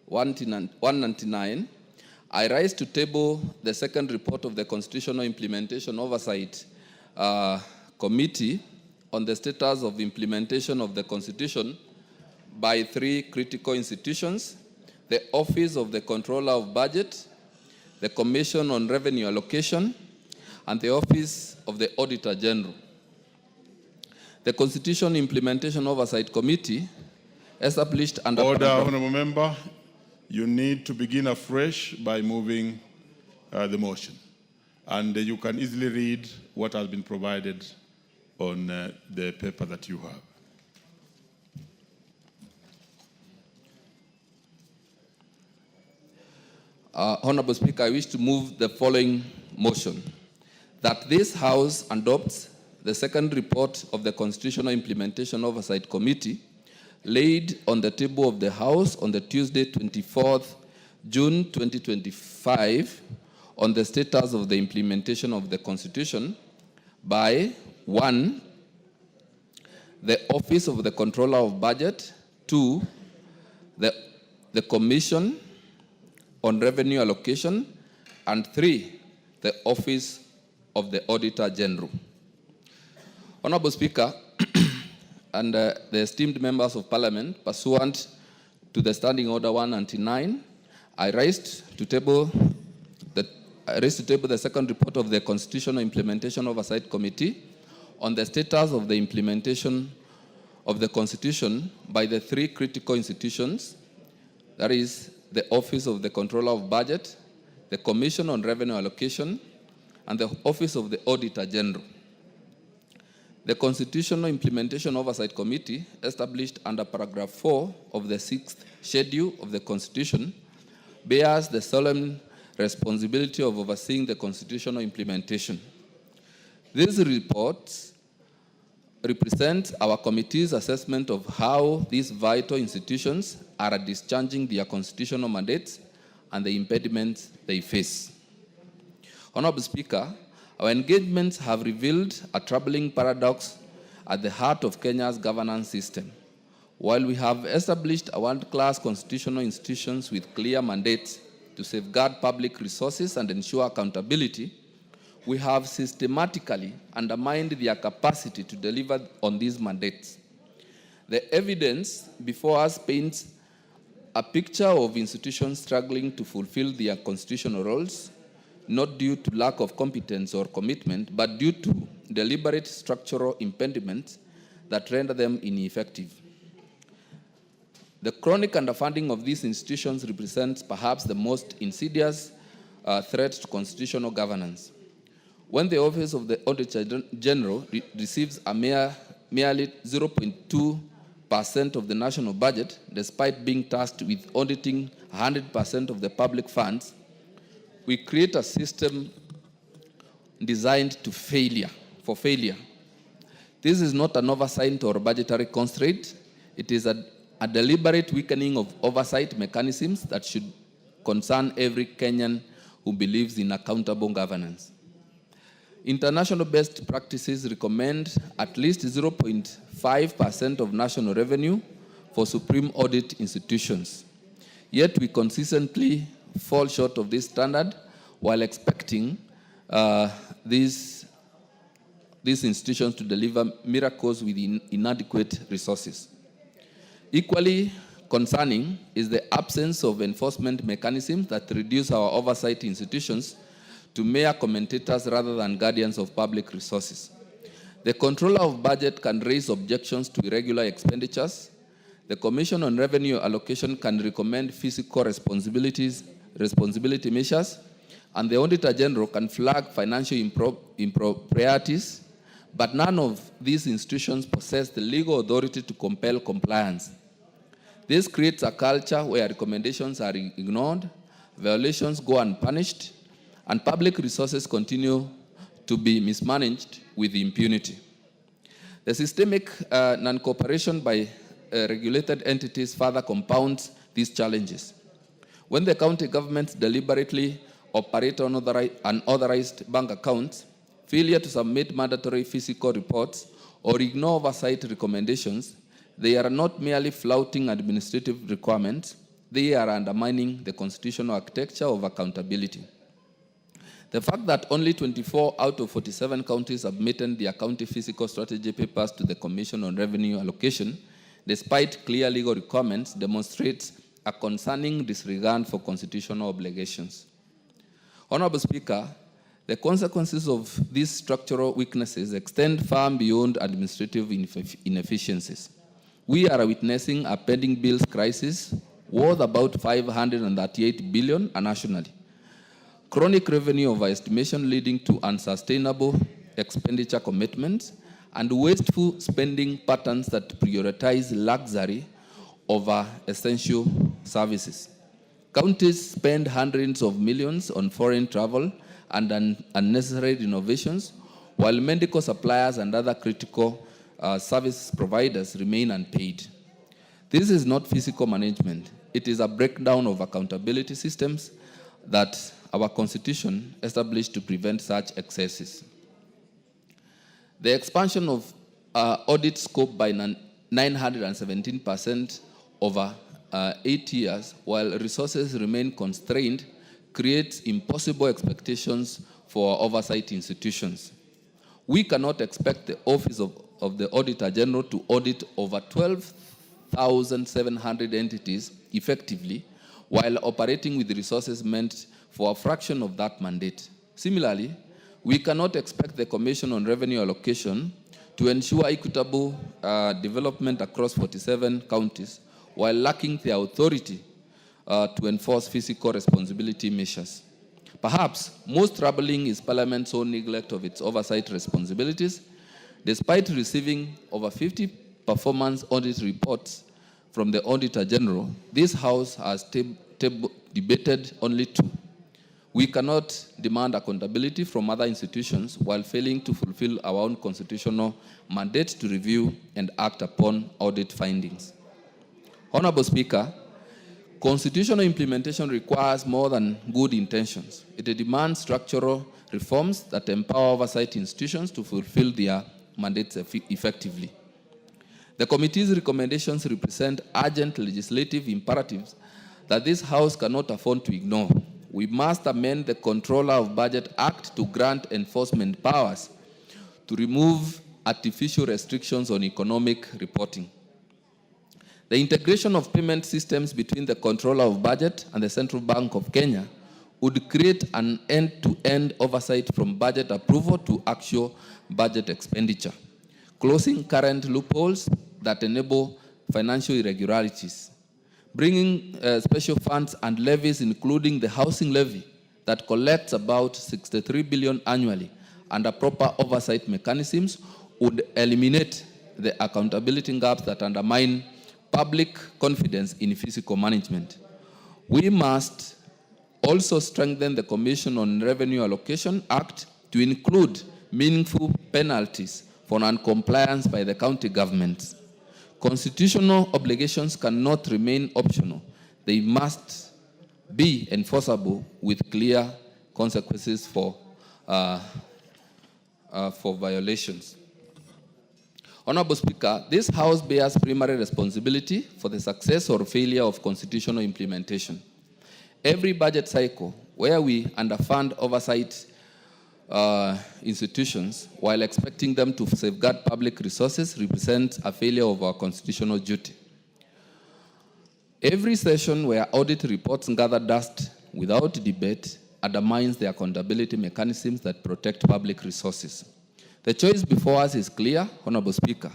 199, I rise to table the second report of the Constitutional Implementation Oversight Committee on the status of implementation of the Constitution by 3 critical institutions: the Office of the Controller of Budget, the Commission on Revenue Allocation, and the Office of the Auditor General. The Constitution Implementation Oversight Committee, established under... Order, Honourable Member. You need to begin afresh by moving the motion. And you can easily read what has been provided on the paper that you have. Honorable Speaker, I wish to move the following motion: that this House adopts the second report of the Constitutional Implementation Oversight Committee laid on the table of the House on the Tuesday, 24th June 2025 on the status of the implementation of the Constitution by 1. the Office of the Controller of Budget. 2, the Commission on Revenue Allocation. And 3, the Office of the Auditor General. Honorable Speaker, and the esteemed members of Parliament, pursuant to the Standing Order 199, I raised to table the second report of the Constitutional Implementation Oversight Committee on the status of the implementation of the Constitution by the 3 critical institutions, that is, the Office of the Controller of Budget, the Commission on Revenue Allocation, and the Office of the Auditor General. The Constitutional Implementation Oversight Committee, established under paragraph 4 of the 6th schedule of the Constitution, bears the solemn responsibility of overseeing the constitutional implementation. These reports represent our committee's assessment of how these vital institutions are discharging their constitutional mandates and the impediments they face. Honorable Speaker, our engagements have revealed a troubling paradox at the heart of Kenya's governance system. While we have established a world-class constitutional institutions with clear mandates to safeguard public resources and ensure accountability, we have systematically undermined their capacity to deliver on these mandates. The evidence before us paints a picture of institutions struggling to fulfill their constitutional roles, not due to lack of competence or commitment, but due to deliberate structural impediments that render them ineffective. The chronic underfunding of these institutions represents perhaps the most insidious threat to constitutional governance. When the Office of the Auditor General receives a merely 0.2% of the national budget, despite being tasked with auditing 100% of the public funds, we create a system designed for failure. This is not an oversight or budgetary constraint. It is a deliberate weakening of oversight mechanisms that should concern every Kenyan who believes in accountable governance. International best practices recommend at least 0.5% of national revenue for supreme audit institutions. Yet we consistently fall short of this standard while expecting these institutions to deliver miracles with inadequate resources. Equally concerning is the absence of enforcement mechanisms that reduce our oversight institutions to mere commentators rather than guardians of public resources. The Controller of Budget can raise objections to irregular expenditures. The Commission on Revenue Allocation can recommend fiscal responsibility measures, and the Auditor General can flag financial improprieties, but none of these institutions possess the legal authority to compel compliance. This creates a culture where recommendations are ignored, violations go unpunished, and public resources continue to be mismanaged with impunity. The systemic non-cooperation by regulated entities further compounds these challenges. When the county governments deliberately operate unauthorized bank accounts, failure to submit mandatory fiscal reports, or ignore oversight recommendations, they are not merely flouting administrative requirements, they are undermining the constitutional architecture of accountability. The fact that only 24 out of 47 counties submitted their county fiscal strategy papers to the Commission on Revenue Allocation, despite clear legal requirements, demonstrates a concerning disregard for constitutional obligations. Honorable Speaker, the consequences of these structural weaknesses extend far beyond administrative inefficiencies. We are witnessing a pending bills crisis worth about 538 billion nationally. Chronic revenue overestimation leading to unsustainable expenditure commitments and wasteful spending patterns that prioritize luxury over essential services. Counties spend hundreds of millions on foreign travel and unnecessary renovations, while medical suppliers and other critical service providers remain unpaid. This is not fiscal management. It is a breakdown of accountability systems that our Constitution established to prevent such excesses. The expansion of audit scope by 917% over 8 years, while resources remain constrained, creates impossible expectations for oversight institutions. We cannot expect the Office of the Auditor General to audit over 12,700 entities effectively, while operating with resources meant for a fraction of that mandate. Similarly, we cannot expect the Commission on Revenue Allocation to ensure equitable development across 47 counties, while lacking the authority to enforce fiscal responsibility measures. Perhaps most troubling is Parliament's own neglect of its oversight responsibilities. Despite receiving over 50 performance audit reports from the Auditor General, this House has debated only 2. We cannot demand accountability from other institutions while failing to fulfill our own constitutional mandate to review and act upon audit findings. Honorable Speaker, constitutional implementation requires more than good intentions. It demands structural reforms that empower oversight institutions to fulfill their mandates effectively. The committee's recommendations represent urgent legislative imperatives that this House cannot afford to ignore. We must amend the Controller of Budget Act to grant enforcement powers to remove artificial restrictions on economic reporting. The integration of payment systems between the Controller of Budget and the Central Bank of Kenya would create an end-to-end oversight from budget approval to actual budget expenditure, closing current loopholes that enable financial irregularities, bringing special funds and levies, including the housing levy that collects about 63 billion annually, under proper oversight mechanisms would eliminate the accountability gaps that undermine public confidence in fiscal management. We must also strengthen the Commission on Revenue Allocation Act to include meaningful penalties for non-compliance by the county governments. Constitutional obligations cannot remain optional. They must be enforceable with clear consequences for violations. Honorable Speaker, this House bears primary responsibility for the success or failure of constitutional implementation. Every budget cycle where we underfund oversight institutions while expecting them to safeguard public resources represents a failure of our constitutional duty. Every session where audit reports gather dust without debate undermines the accountability mechanisms that protect public resources. The choice before us is clear, Honorable Speaker.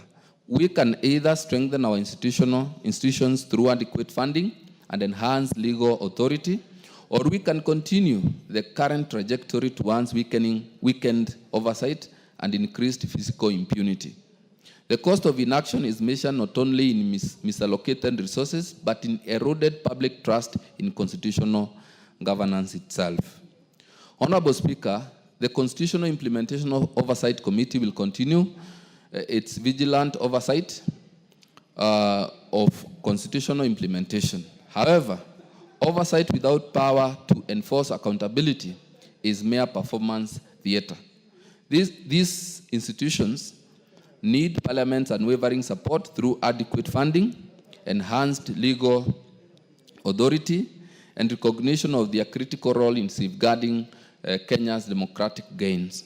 We can either strengthen our institutions through adequate funding and enhance legal authority, or we can continue the current trajectory towards weakened oversight and increased fiscal impunity. The cost of inaction is measured not only in misallocated resources, but in eroded public trust in constitutional governance itself. Honorable Speaker, the Constitutional Implementation Oversight Committee will continue its vigilant oversight of constitutional implementation. However, oversight without power to enforce accountability is mere performance theater. These institutions need Parliament's unwavering support through adequate funding, enhanced legal authority, and recognition of their critical role in safeguarding Kenya's democratic gains.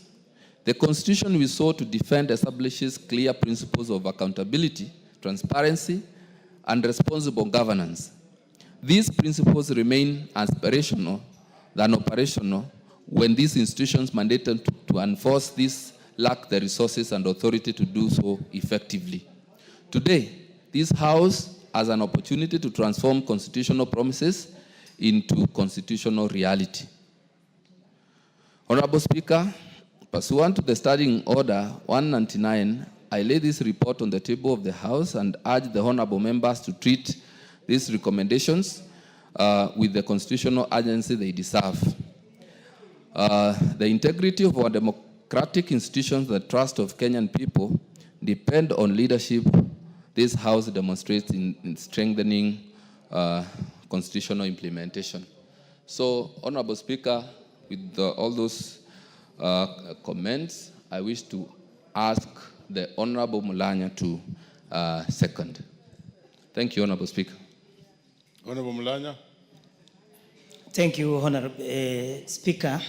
The Constitution we sought to defend establishes clear principles of accountability, transparency, and responsible governance. These principles remain aspirational than operational when these institutions mandated to enforce this lack the resources and authority to do so effectively. Today, this House has an opportunity to transform constitutional promises into constitutional reality. Honorable Speaker, pursuant to the Standing Order 199, I lay this report on the table of the House and urge the honorable members to treat these recommendations with the constitutional urgency they deserve. The integrity of our democratic institutions, the trust of Kenyan people, depend on leadership this House demonstrates in strengthening constitutional implementation. So, Honorable Speaker, with all those comments, I wish to ask the Honorable Mulanya to second. Thank you, Honorable Speaker. Honorable Mulanya. Thank you, Honorable Speaker,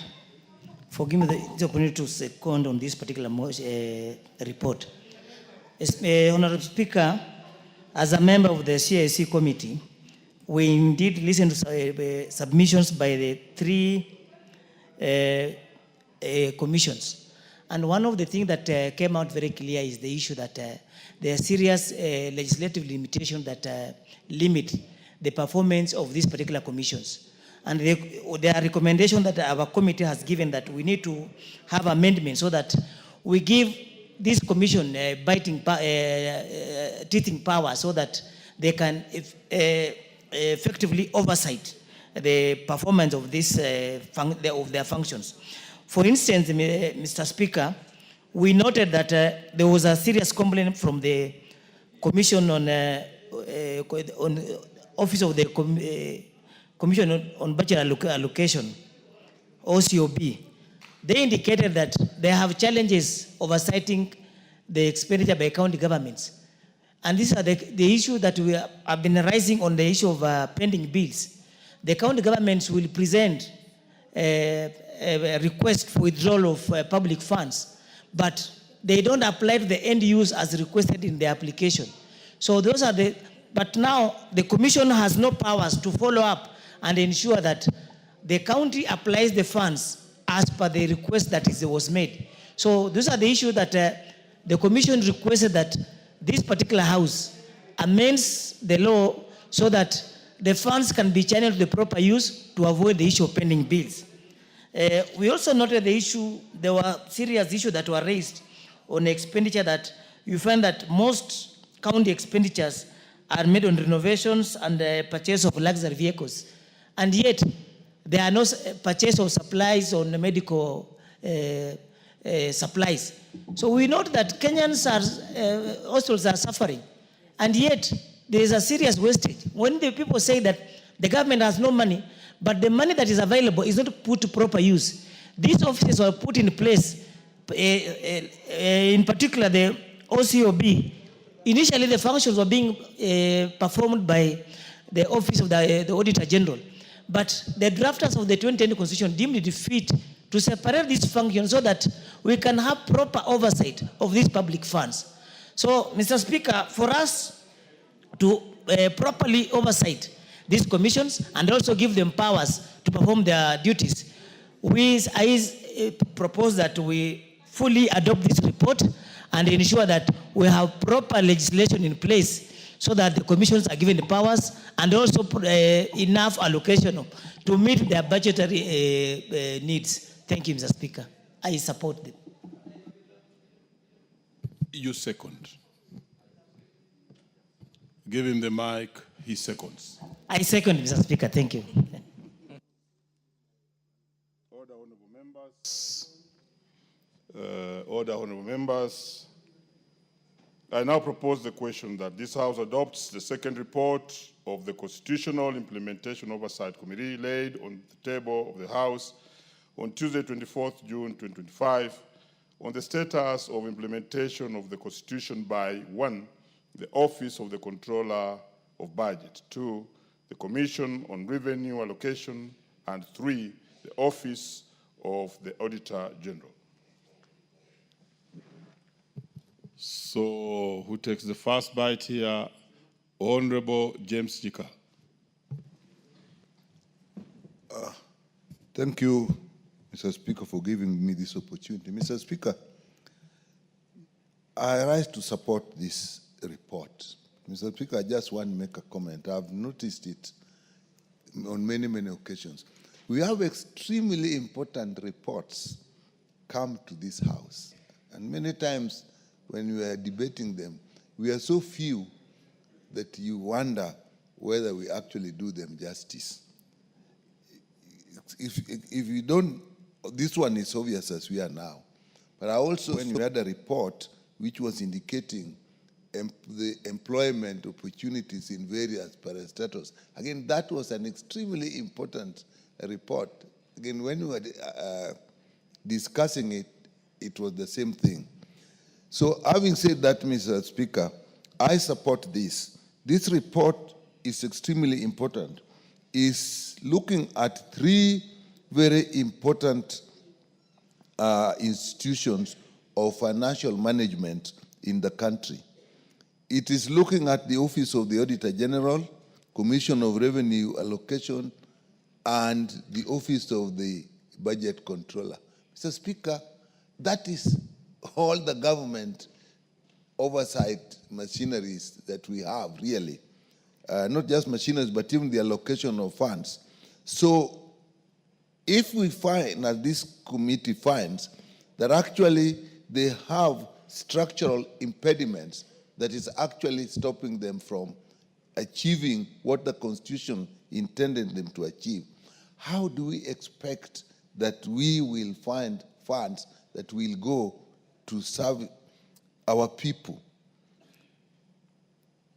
for giving me the opportunity to second on this particular report. Honorable Speaker, as a member of the CIC committee, we indeed listened to submissions by the three commissions. And one of the things that came out very clear is the issue that there are serious legislative limitations that limit the performance of these particular commissions. And there are recommendations that our committee has given that we need to have amendments so that we give this commission teething power so that they can effectively oversight the performance of this of their functions. For instance, Mr. Speaker, we noted that there was a serious complaint from the Commission on Office of the Commission on Budget Allocation, OCOB. They indicated that they have challenges oversighting the expenditure by county governments. And these are the issue that we have been rising on the issue of pending bills. The county governments will present a request for withdrawal of public funds, but they don't apply to the end use as requested in the application. So those are but now the commission has no powers to follow up and ensure that the county applies the funds as per the request that was made. So those are the issues that the commission requested that this particular house amends the law so that the funds can be channeled to the proper use to avoid the issue of pending bills. We also noted the issue, there were serious issues that were raised on expenditure that you find that most county expenditures are made on renovations and purchase of luxury vehicles. And yet, there are no purchase of supplies on medical supplies. So we note that Kenyans hospitals are suffering. And yet, there is a serious wastage. When the people say that the government has no money, but the money that is available is not put to proper use. These offices were put in place, in particular the OCOB. Initially, the functions were being performed by the Office of the Auditor General. But the drafters of the 2020 Constitution deemed it fit to separate these functions so that we can have proper oversight of these public funds. So, Mr. Speaker, for us to properly oversight these commissions and also give them powers to perform their duties, I propose that we fully adopt this report and ensure that we have proper legislation in place so that the commissions are given the powers and also enough allocation to meet their budgetary needs. Thank you, Mr. Speaker. I support it. You second. Give him the mic, he seconds. I second, Mr. Speaker. Thank you. Order, honorable members. Order, honorable members. I now propose the question that this House adopts the second report of the Constitutional Implementation Oversight Committee laid on the table of the House on Tuesday, 24th June 2025, on the status of implementation of the Constitution by 1, the Office of the Controller of Budget, 2, the Commission on Revenue Allocation, and 3, the Office of the Auditor General. So, who takes the first bite here? Honorable James Jika. Thank you, Mr. Speaker, for giving me this opportunity. Mr. Speaker, I rise to support this report. Mr. Speaker, I just want to make a comment. I've noticed it on many, many occasions. We have extremely important reports come to this House. And many times when we are debating them, we are so few that you wonder whether we actually do them justice. If you don't, this one is obvious as we are now. But I also, when we had a report which was indicating the employment opportunities in various parastatals, again, that was an extremely important report. Again, when we were discussing it, it was the same thing. So having said that, Mr. Speaker, I support this. This report is extremely important. It's looking at three very important institutions of financial management in the country. It is looking at the Office of the Auditor General, Commission of Revenue Allocation, and the Office of the Budget Controller. Mr. Speaker, that is all the government oversight machineries that we have, really. Not just machineries, but even the allocation of funds. So if we find, as this committee finds, that actually they have structural impediments that is actually stopping them from achieving what the Constitution intended them to achieve, how do we expect that we will find funds that will go to serve our people?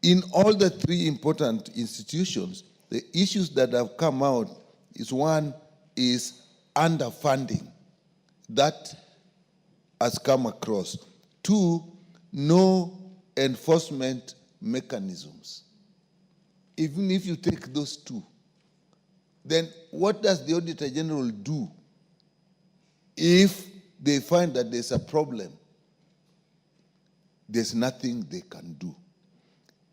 In all the three important institutions, the issues that have come out is, one is underfunding. That has come across. Two, no enforcement mechanisms. Even if you take those two, then what does the Auditor General do if they find that there's a problem? There's nothing they can do.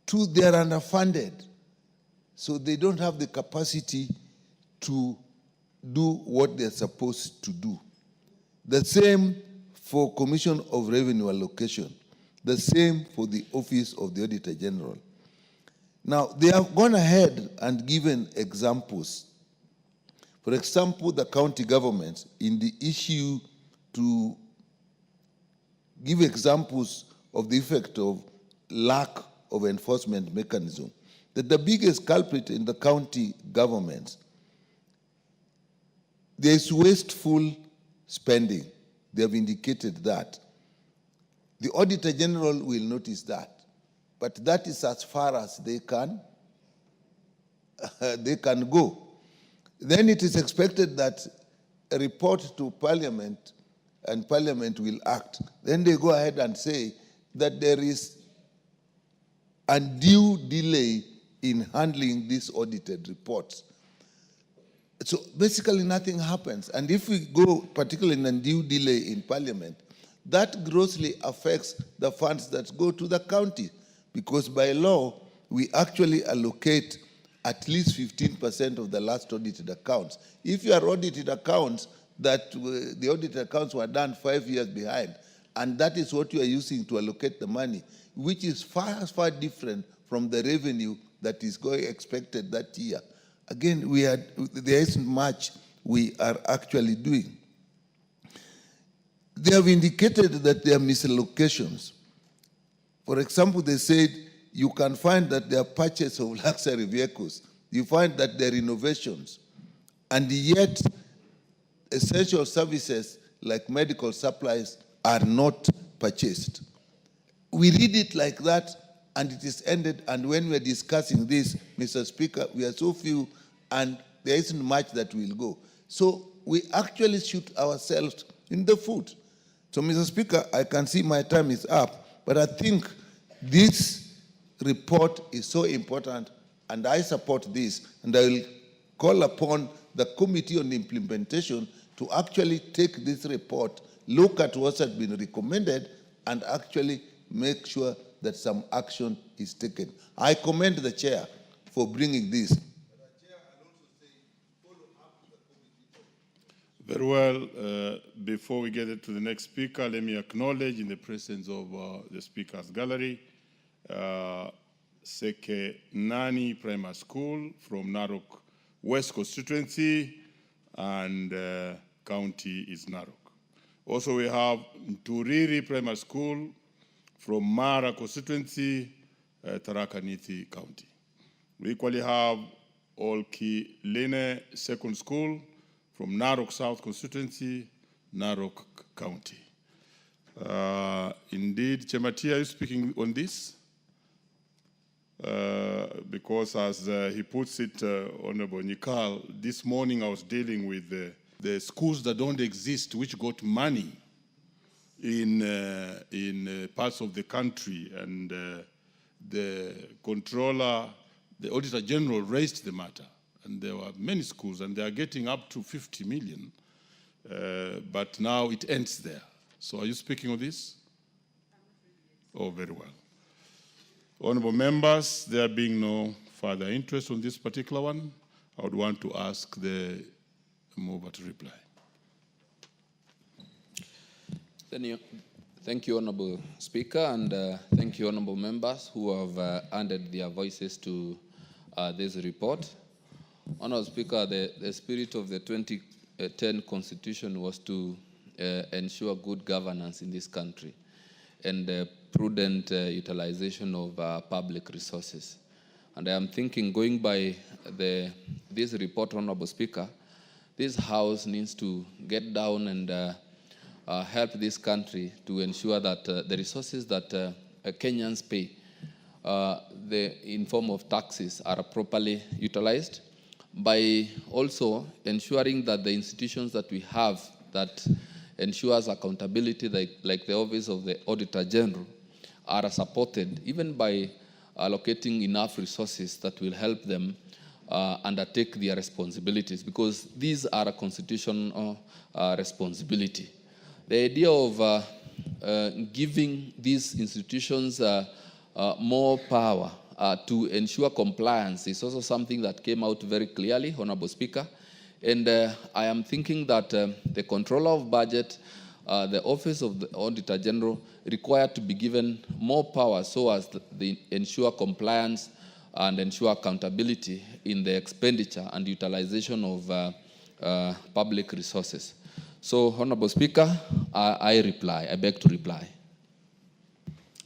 Two, they're underfunded, so they don't have the capacity to do what they're supposed to do. The same for Commission of Revenue Allocation. The same for the Office of the Auditor General. Now, they have gone ahead and given examples. For example, the county governments, in the issue to give examples of the effect of lack of enforcement mechanism, that the biggest culprit in the county governments, there is wasteful spending. They have indicated that. The Auditor General will notice that, but that is as far as they can go. Then it is expected that a report to Parliament and Parliament will act. Then they go ahead and say that there is undue delay in handling these audited reports. So basically nothing happens. And if we go particularly in undue delay in Parliament, that grossly affects the funds that go to the county, because by law, we actually allocate at least 15% of the last audited accounts. If you are audited accounts that the audited accounts were done 5 years behind, and that is what you are using to allocate the money, which is far, far different from the revenue that is going expected that year. Again, there isn't much we are actually doing. They have indicated that there are misallocations. For example, they said you can find that there are purchase of luxury vehicles. You find that there are innovations. And yet, essential services like medical supplies are not purchased. We read it like that, and it is ended. And when we're discussing this, Mr. Speaker, we are so few, and there isn't much that will go. So we actually shoot ourselves in the foot. So, Mr. Speaker, I can see my time is up, but I think this report is so important, and I support this, and I will call upon the Committee on Implementation to actually take this report, look at what has been recommended, and actually make sure that some action is taken. I commend the chair for bringing this. Very well. Before we get to the next speaker, let me acknowledge in the presence of the speaker's gallery, Seke Nani Primary School from Narok West constituency, and county is Narok. Also, we have Turiri Primary School from Mara constituency, Tharaka Nithi County. We equally have Olki Lene Second School from Narok South constituency, Narok County. Indeed, Chematia, are you speaking on this? Because as he puts it, Honorable Nikal, this morning I was dealing with the schools that don't exist, which got money in parts of the country, and the controller, the Auditor General raised the matter, and there were many schools, and they are getting up to 50 million, but now it ends there. So are you speaking of this? Oh, very well. Honorable members, there being no further interest on this particular one, I would want to ask the mover to reply. Thank you, Honorable Speaker, and thank you, Honorable members who have added their voices to this report. Honorable Speaker, the spirit of the 2010 Constitution was to ensure good governance in this country and prudent utilization of public resources. And I am thinking, going by this report, Honorable Speaker, this House needs to get down and help this country to ensure that the resources that Kenyans pay in form of taxes are properly utilized, by also ensuring that the institutions that we have that ensures accountability, like the Office of the Auditor General, are supported, even by allocating enough resources that will help them undertake their responsibilities, because these are a constitutional responsibility. The idea of giving these institutions more power to ensure compliance is also something that came out very clearly, Honorable Speaker. And I am thinking that the controller of budget, the Office of the Auditor General, required to be given more power so as to ensure compliance and ensure accountability in the expenditure and utilization of public resources. So, Honorable Speaker, I beg to reply.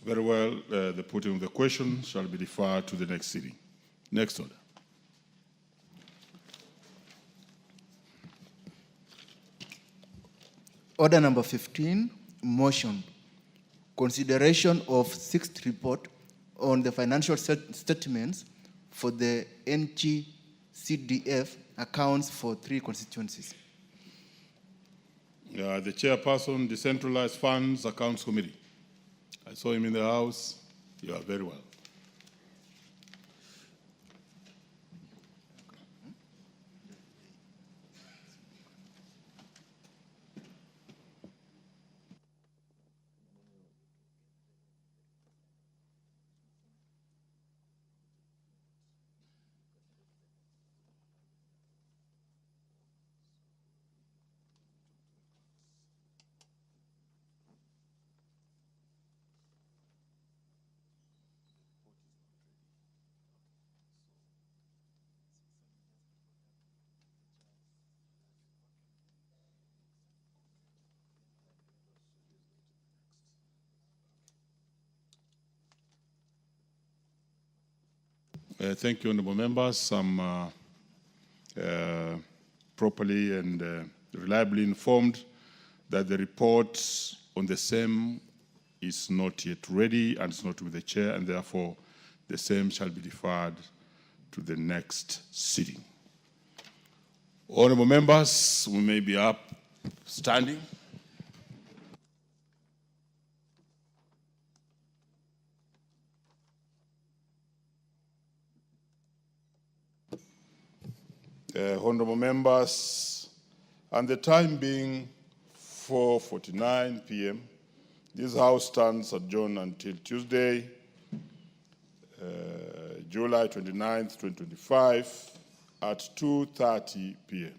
Very well. The putting of the question shall be deferred to the next sitting. Next order. Order number 15, motion. Consideration of sixth report on the financial statements for the NGCDF accounts for 3 constituencies. The chairperson, Decentralized Funds Accounts Committee. I saw him in the House. You are very well. Thank you, honorable members. I'm properly and reliably informed that the report on the same is not yet ready and it's not with the chair, and therefore the same shall be deferred to the next sitting. Honorable members, we may be up standing. Honorable members, and the time being 4:49 p.m., this House stands adjourned until Tuesday, July 29th, 2025, at 2:30 p.m.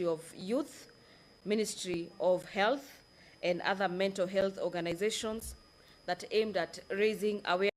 of Youth, Ministry of Health, and other mental health organizations that aimed at raising awareness